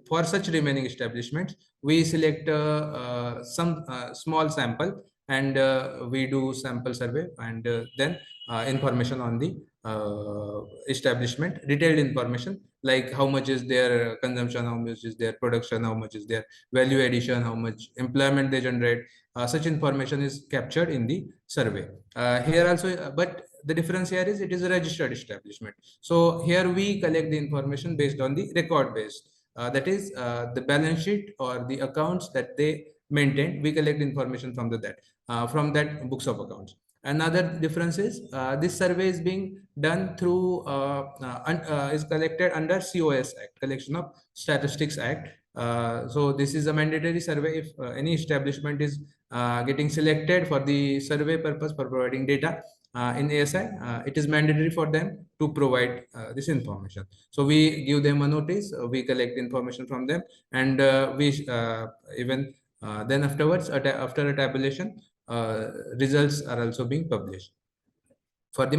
For such remaining establishments, we select some small sample, and we do sample survey, and then information on the establishment, detailed information like how much is their consumption, how much is their production, how much is their value addition, how much employment they generate. Such information is captured in the survey. Here also, but the difference here is it is a registered establishment. So here we collect the information based on the record based. That is the balance sheet or the accounts that they maintain. We collect information from from that books of accounts. Another difference is this survey is being done through is collected under COS Act, Collection of Statistics Act. So this is a mandatory survey. If any establishment is getting selected for the survey purpose for providing data in ASI, it is mandatory for them to provide this information. So we give them a notice, we collect information from them, and we even then afterwards, after a tabulation, results are also being published. For the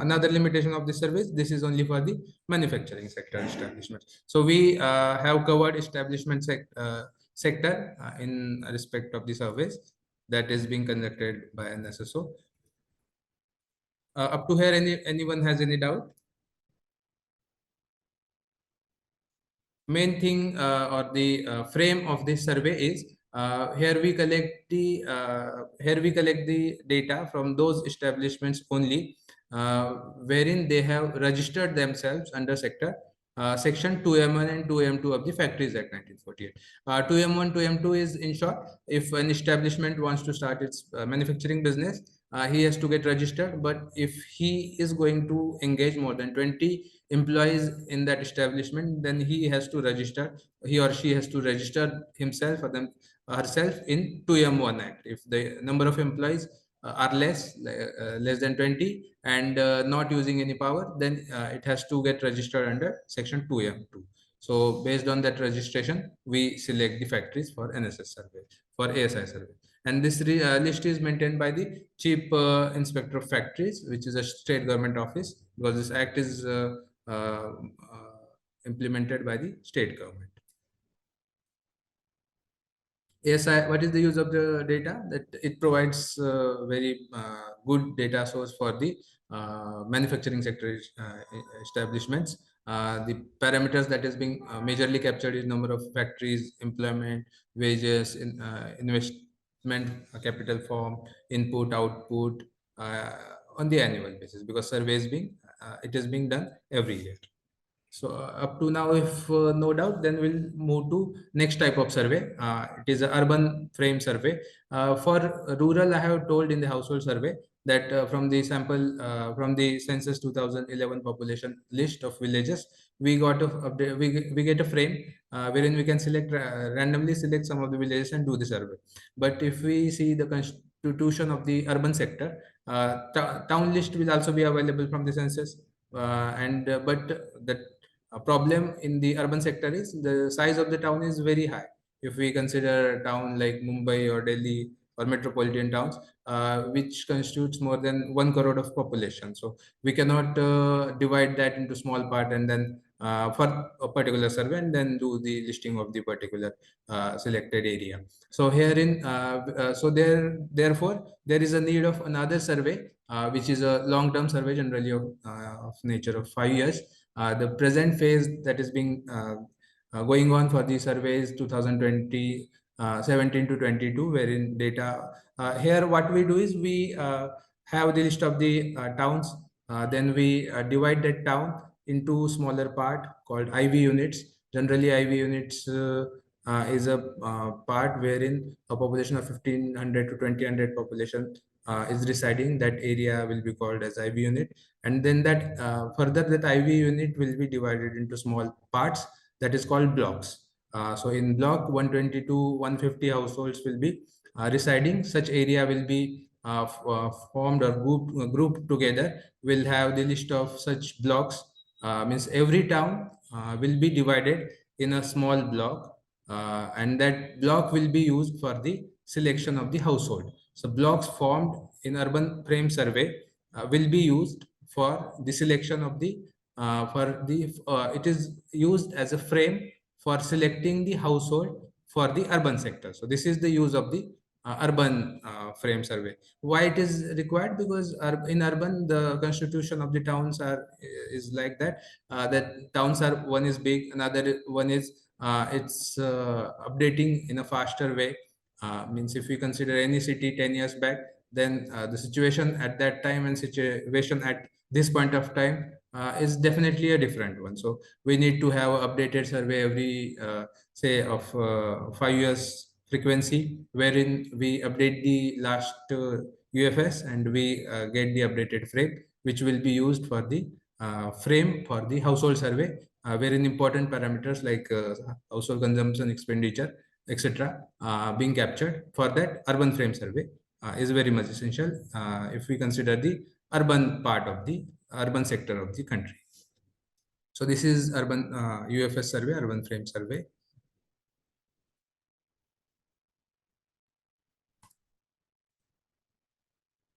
another limitation of this service, this is only for the manufacturing sector establishments. So we have covered establishment sector in respect of the surveys that is being conducted by NSSO. Up to here, anyone has any doubt? Main thing or the frame of this survey is here we collect the data from those establishments only wherein they have registered themselves under section 2M1 and 2M2 of the Factories Act 1948. 2M1, 2M2 is, in short, if an establishment wants to start its manufacturing business, he has to get registered. But if he is going to engage more than 20 employees in that establishment, then he or she has to register himself or herself in 2M1 Act. If the number of employees are less than 20 and not using any power, then it has to get registered under section 2M2. So based on that registration, we select the factories for NSS survey, for ASI survey. And this list is maintained by the Chief Inspector of Factories, which is a state government office, because this act is implemented by the state government. ASI, what is the use of the data? That it provides very good data source for the manufacturing sector establishments. The parameters that is being majorly captured is number of factories, employment, wages, investment, capital form, input, output on the annual basis, because survey is it is being done every year. So up to now, if no doubt, then we'll move to next type of survey. It is an urban frame survey. For rural, I have told in the household survey that from the sample, from the census 2011 population list of villages, we got we get a frame wherein we can randomly select some of the villages and do the survey. But if we see the constitution of the urban sector, town list will also be available from the census, but that a problem in the urban sector is the size of the town is very high. If we consider a town like Mumbai or Delhi or metropolitan towns, which constitutes more than 1 crore of population. So we cannot divide that into small part and then for a particular survey and then do the listing of the particular selected area. So herein, therefore, there is a need of another survey, which is a long-term survey, generally of nature of 5 years, The present phase that is being going on for the survey is 2020 17 to 22, wherein data here what we do is we have the list of the towns, then we divide that town into smaller part called IV units. Generally, IV units is a part wherein a population of 1500 to 2000 population is residing. That area will be called as IV unit, and then that further that IV unit will be divided into small parts, that is called blocks. So in block 120 to 150 households will be residing. Such area will be formed or grouped together. Will have the list of such blocks. Means every town will be divided in a small block, and that block will be used for the selection of the household. So blocks formed in urban frame survey will be used for the selection of the it is used as a frame for selecting the household for the urban sector. So this is the use of the urban frame survey. Why it is required? Because in urban the constitution of the towns is like that, that towns are, one is big, another one is it's updating in a faster way. Means if we consider any city 10 years back, then the situation at that time and situation at this point of time is definitely a different one. So we need to have updated survey every say of 5 years frequency, wherein we update the last UFS and we get the updated frame, which will be used for the frame for the household survey, wherein important parameters like household consumption, expenditure, etc. Being captured for that urban frame survey is very much essential if we consider the urban part of the urban sector of the country. So this is urban UFS survey, urban frame survey.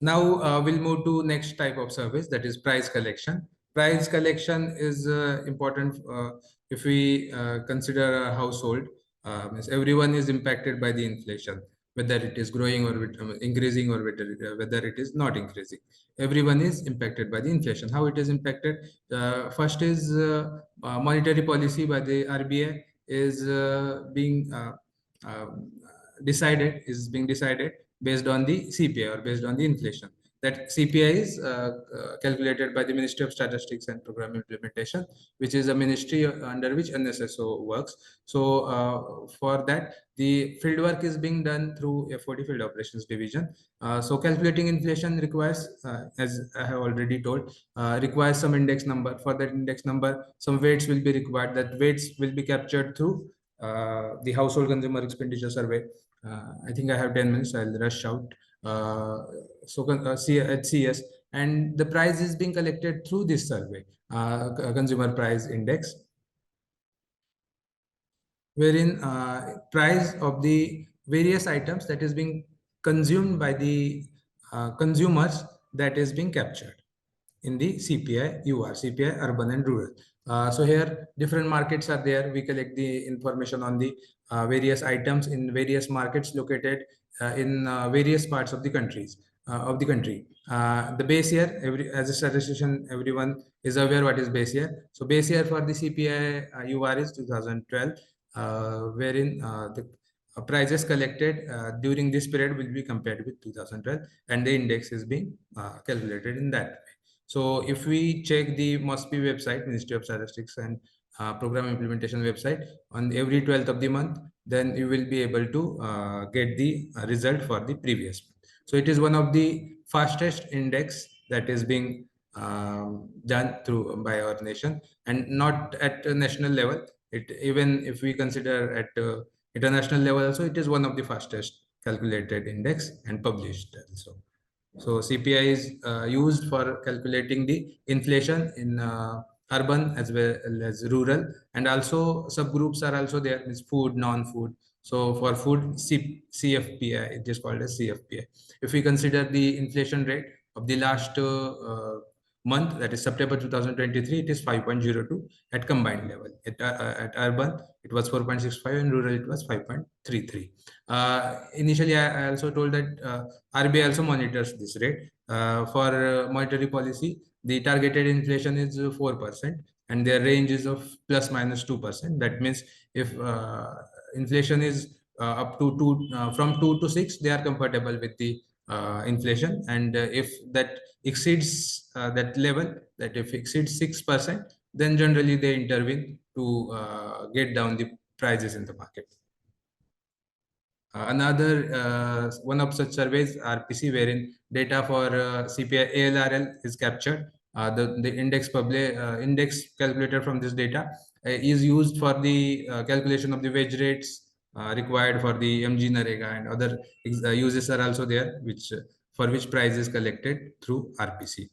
Now we'll move to next type of service, that is price collection. Price collection is important if we consider a household. Means everyone is impacted by the inflation, whether it is growing or increasing, or whether it is not increasing. Everyone is impacted by the inflation. How it is impacted? First is monetary policy by the RBI is being decided based on the CPI or based on the inflation. That CPI is calculated by the Ministry of Statistics and Program Implementation, which is a ministry under which NSSO works. So for that, the field work is being done through FOD, Field Operations Division. So calculating inflation requires, as I have already told, requires some index number. For that index number, some weights will be required. That weights will be captured through the household consumer expenditure survey. I think I have 10 minutes. I'll rush out. HCS, and the price is being collected through this survey, consumer price index, wherein price of the various items that is being consumed by the consumers, that is being captured in the CPI UR, CPI urban and rural. So here different markets are there. We collect the information on the various items in various markets located in various parts of the country. The base year, as a statistician, everyone is aware what is base year. So base year for the CPI UR is 2012, wherein the prices collected during this period will be compared with 2012, and the index is being calculated in that way. So if we check the MOSPI website, Ministry of Statistics and Program Implementation website, on every 12th of the month, then you will be able to get the result for the previous month. So it is one of the fastest index that is being done through by our nation, and not at a national level. Even if we consider at international level also, it is one of the fastest calculated index and published also. So CPI is used for calculating the inflation in urban as well as rural, and also subgroups are also there, means food, non-food. So for food, CFPI, it is called as CFPI. If we consider the inflation rate of the last month, that is September 2023, it is 5.02 at combined level. At urban, it was 4.65, and rural, it was 5.33. Initially, I also told that RBI also monitors this rate. For monetary policy, the targeted inflation is 4%, and their range is of plus minus 2%. That means if inflation is up to from 2 to 6, they are comfortable with the inflation, and if that exceeds that level, that if exceeds 6%, then generally they intervene to get down the prices in the market. Another one of such surveys, RPC, wherein data for CPI ALRL is captured. The index calculator from this data is used for the calculation of the wage rates required for the MG Narega, and other uses are also there, which for which price is collected through RPC.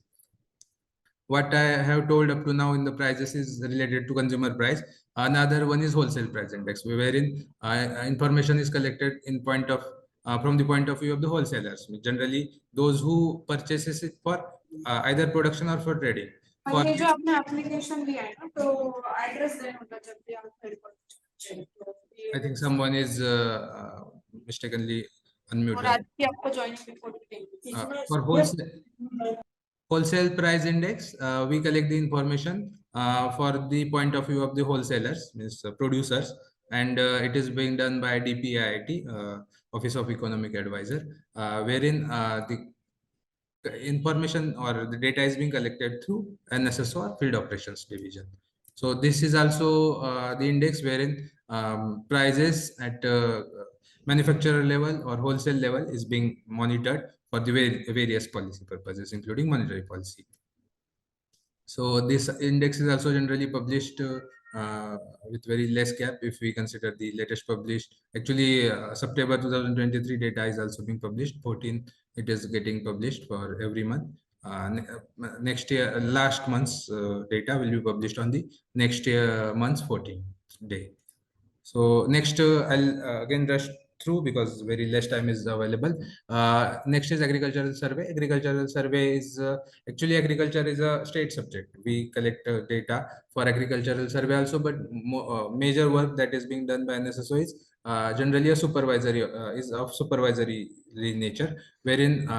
What I have told up to now in the prices is related to consumer price. Another one is wholesale price index, wherein information is collected in point of from the point of view of the wholesalers. Generally, those who purchases it for either production or for trading. For ये जो आपने application दिया है ना, तो address देना होगा जब भी आप फिर I think someone is mistakenly unmuted. और आज भी आपको joining report देंगे. For wholesale price index, we collect the information for the point of view of the wholesalers, means producers, and it is being done by DPIIT, Office of Economic Advisor, wherein the information or the data is being collected through NSSO or Field Operations Division. So this is also the index wherein prices at manufacturer level or wholesale level is being monitored for the various policy purposes, including monetary policy. So this index is also generally published with very less gap if we consider the latest published. Actually, September 2023 data is also being published. 14, it is getting published for every month. Next year, last month's data will be published on the next year month's 14th day. So next, I'll again rush through because very less time is available. Next is agricultural survey. Agricultural survey is actually agriculture is a state subject. We collect data for agricultural survey also, but major work that is being done by NSSO is generally a supervisory is of supervisory nature, wherein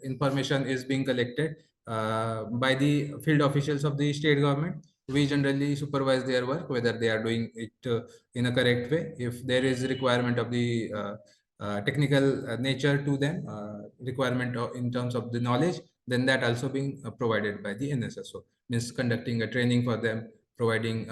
information is being collected by the field officials of the state government. We generally supervise their work, whether they are doing it in a correct way. If there is requirement of the technical nature to them, requirement in terms of the knowledge, then that also being provided by the NSSO, means conducting a training for them, providing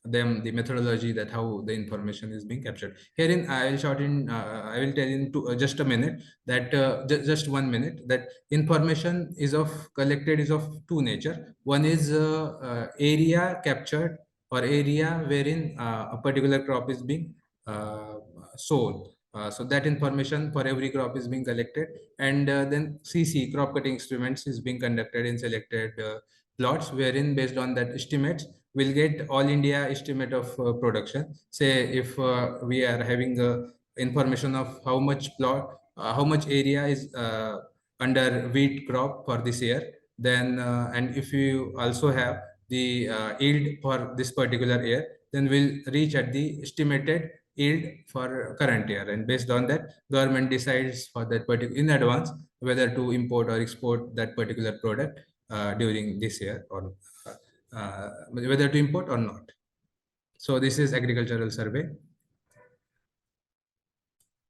them the methodology that how the information is being captured. Herein, I will I will tell in just a minute that just 1 minute that information is collected is of two nature. One is area captured or area wherein a particular crop is being sown. So that information for every crop is being collected, and then CC, crop cutting instruments, is being conducted in selected plots, wherein based on that estimates we'll get all India estimate of production. Say if we are having information of how much plot, how much area is under wheat crop for this year, then and if you also have the yield for this particular year, then we'll reach at the estimated yield for current year, and based on that government decides for that particular in advance whether to import or export that particular product during this year, or whether to import or not. So this is agricultural survey.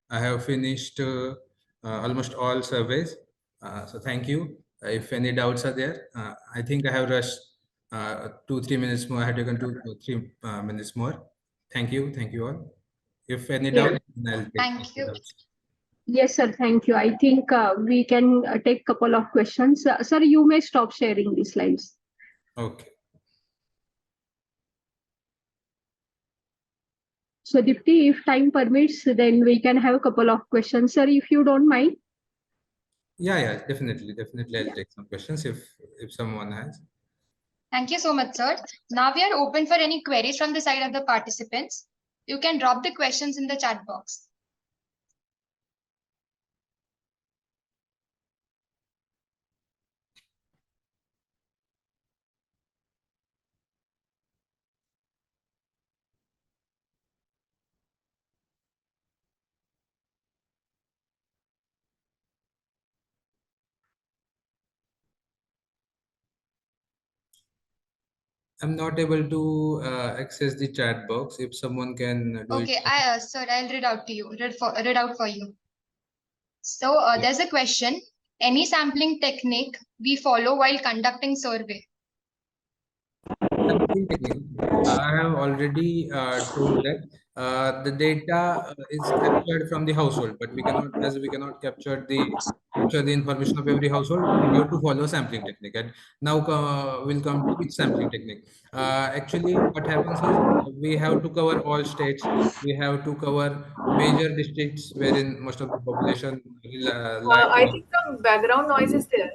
I have finished almost all surveys. So thank you. If any doubts are there, I think I have rushed 2-3 minutes more. I had taken 2-3 minutes more. Thank you. Thank you all. If any doubt, I'll take Thank you. doubts. Yes, sir. Thank you. I think we can take a couple of questions. Sir, you may stop sharing the slides. Okay. So, Dipti, if time permits, then we can have a couple of questions, sir, if you don't mind. Yeah, definitely. I'll take some questions if someone has. Thank you so much, sir. Now we are open for any queries from the side of the participants. You can drop the questions in the chat box. I'm not able to access the chat box. If someone can do it. Okay, sir, I'll read out to you. Read out for you. So Yeah. there's a question. Any sampling technique we follow while conducting survey? Sampling technique. I have already told that the data is captured from the household, but we cannot capture the information of every household. We have to follow sampling technique. And now we'll come to which sampling technique. Actually, what happens is we have to cover all states. We have to cover major districts wherein most of the population I think some background noise is there.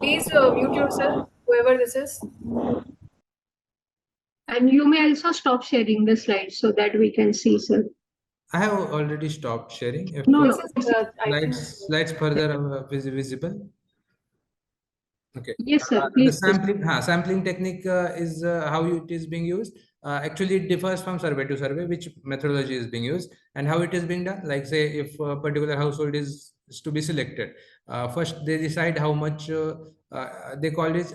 Please mute yourself, whoever this is. And you may also stop sharing the slides so that we can see, sir. I have already stopped sharing. If No, This no. is, I think, slides further visible. Okay. Yes, sir. The Please. sampling technique is how it is being used. Actually, it differs from survey to survey, which methodology is being used and how it is being done. Like say, if a particular household is to be selected, first they decide how much they call it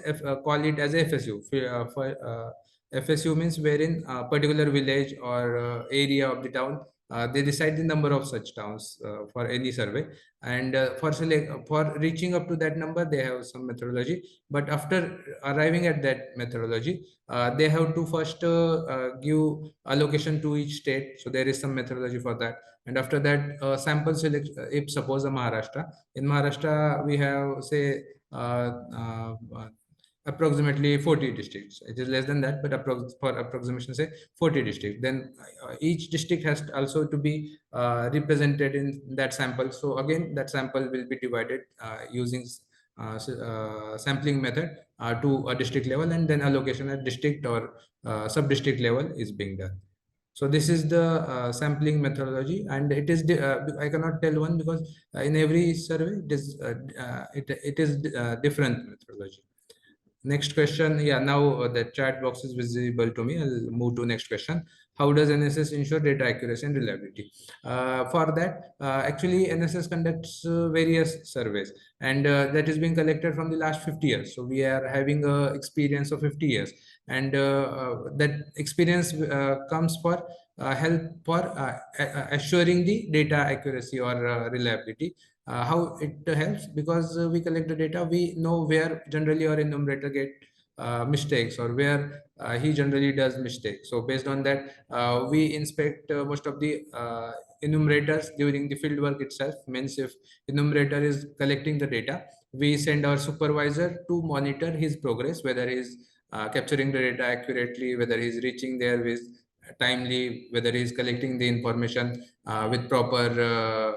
as FSU. FSU means wherein a particular village or area of the town. They decide the number of such towns for any survey, and for reaching up to that number, they have some methodology. But after arriving at that methodology, they have to first give allocation to each state. So there is some methodology for that. And after that, sample select. If suppose a Maharashtra, in Maharashtra we have say approximately 40 districts. It is less than that, but for approximation, say 40 districts. Then each district has also to be represented in that sample. So again, that sample will be divided using sampling method to a district level, and then allocation at district or sub-district level is being done. So this is the sampling methodology, and it is I cannot tell one because in every survey it is different methodology. Next question. Yeah, now the chat box is visible to me. I'll move to next question. How does NSS ensure data accuracy and reliability? For that, actually, NSS conducts various surveys, and that is being collected from the last 50 years. So we are having a experience of 50 years, and that experience comes for help for assuring the data accuracy or reliability. How it helps, because we collect the data, we know where generally our enumerator get mistakes, or where he generally does mistakes. So based on that, we inspect most of the enumerators during the field work itself. Means if enumerator is collecting the data, we send our supervisor to monitor his progress, whether he's capturing the data accurately, whether he's reaching there with timely, whether he's collecting the information with proper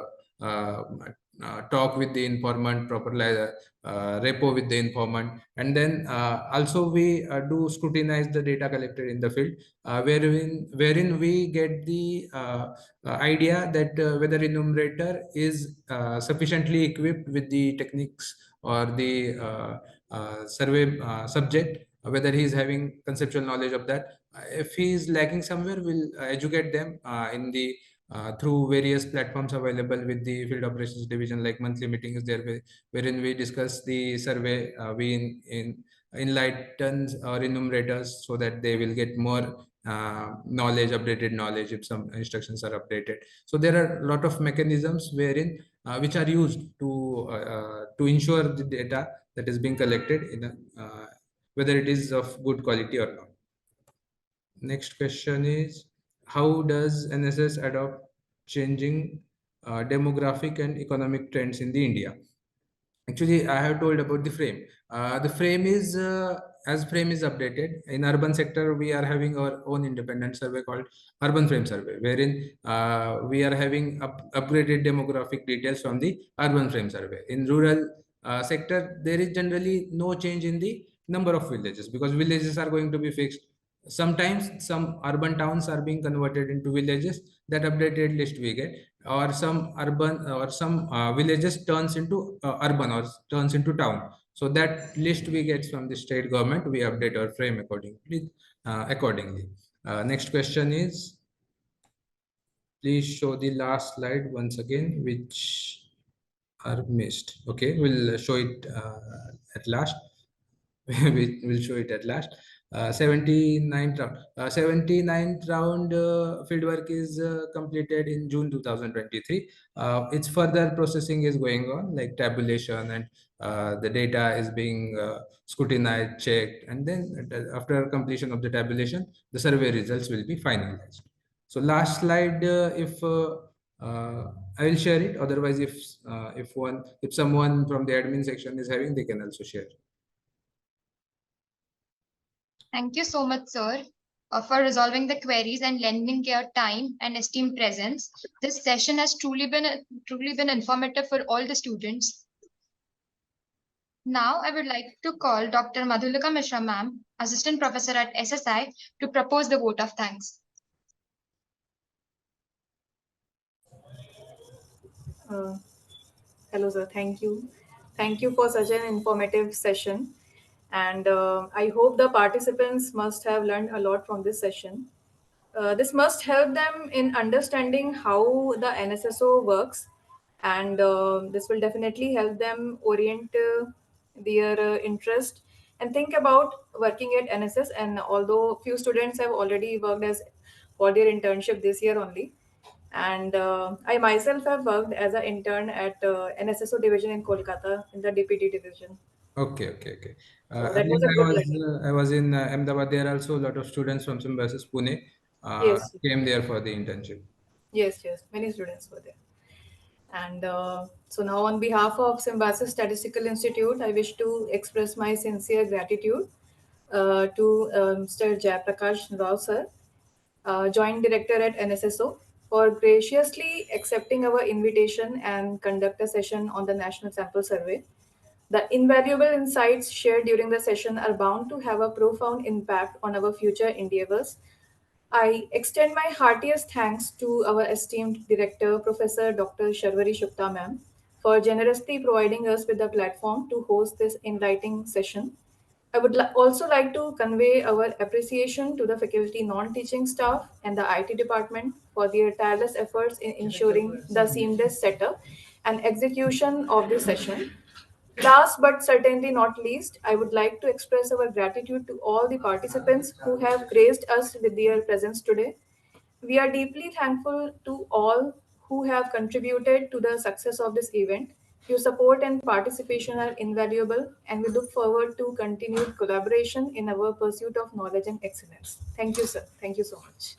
talk with the informant, proper repo with the informant. And then also we do scrutinize the data collected in the field, wherein we get the idea that whether enumerator is sufficiently equipped with the techniques or the survey subject, whether he is having conceptual knowledge of that. If he is lacking somewhere, we'll educate them in the through various platforms available with the field operations division, like monthly meetings there, wherein we discuss the survey. We enlighten our enumerators so that they will get more knowledge, updated knowledge, if some instructions are updated. So there are a lot of mechanisms wherein which are used to ensure the data that is being collected in whether it is of good quality or not. Next question is, how does NSS adopt changing demographic and economic trends in the India? Actually, I have told about the frame. The frame is as frame is updated in urban sector. We are having our own independent survey called Urban Frame Survey, wherein we are having upgraded demographic details from the Urban Frame Survey. In rural sector, there is generally no change in the number of villages, because villages are going to be fixed. Sometimes some urban towns are being converted into villages. That updated list we get, or some urban or some villages turns into urban or turns into town. So that list we get from the state government. We update our frame accordingly. Next question is, please show the last slide once again, which are missed. Okay, we'll show it at last. We'll show it at last. 79th round field work is completed in June 2023. Its further processing is going on, like tabulation, and the data is being scrutinized, checked, and then after completion of the tabulation, the survey results will be finalized. So last slide, if I will share it. Otherwise, if someone from the admin section is having, they can also share. Thank you so much, sir, for resolving the queries and lending your time and esteemed presence. This session has truly been informative for all the students. Now, I would like to call Dr. Madhulika Mishra, ma'am, Assistant Professor at SSI, to propose the vote of thanks. Hello, sir. Thank you. Thank you for such an informative session. And I hope the participants must have learned a lot from this session. This must help them in understanding how the NSSO works, and this will definitely help them orient their interest and think about working at NSS. And although few students have already worked as for their internship this year only, and I myself have worked as an intern at NSSO division in Kolkata in the DPT division. Okay, okay, okay. So that Earlier was a good learning. I was in Ahmedabad. There also a lot of students from Symbiosis Pune Yes, came there for the internship. yes, yes. Many students were there. And so now, on behalf of Symbiosis Statistical Institute, I wish to express my sincere gratitude to Mr. Jayaprakash Rao, sir, Joint Director at NSSO, for graciously accepting our invitation and conduct a session on the National Sample Survey. The invaluable insights shared during the session are bound to have a profound impact on our future endeavors. I extend my heartiest thanks to our esteemed director, Professor Dr. Sharvari Shukta ma'am, for generously providing us with a platform to host this enlightening session. I would also like to convey our appreciation to the faculty non-teaching staff and the IT department for their tireless efforts in ensuring the seamless setup and execution of this session. Last but certainly not least, I would like to express our gratitude to all the participants who have graced us with their presence today. We are deeply thankful to all who have contributed to the success of this event. Your support and participation are invaluable, and we look forward to continued collaboration in our pursuit of knowledge and excellence. Thank you, sir. Thank you so much.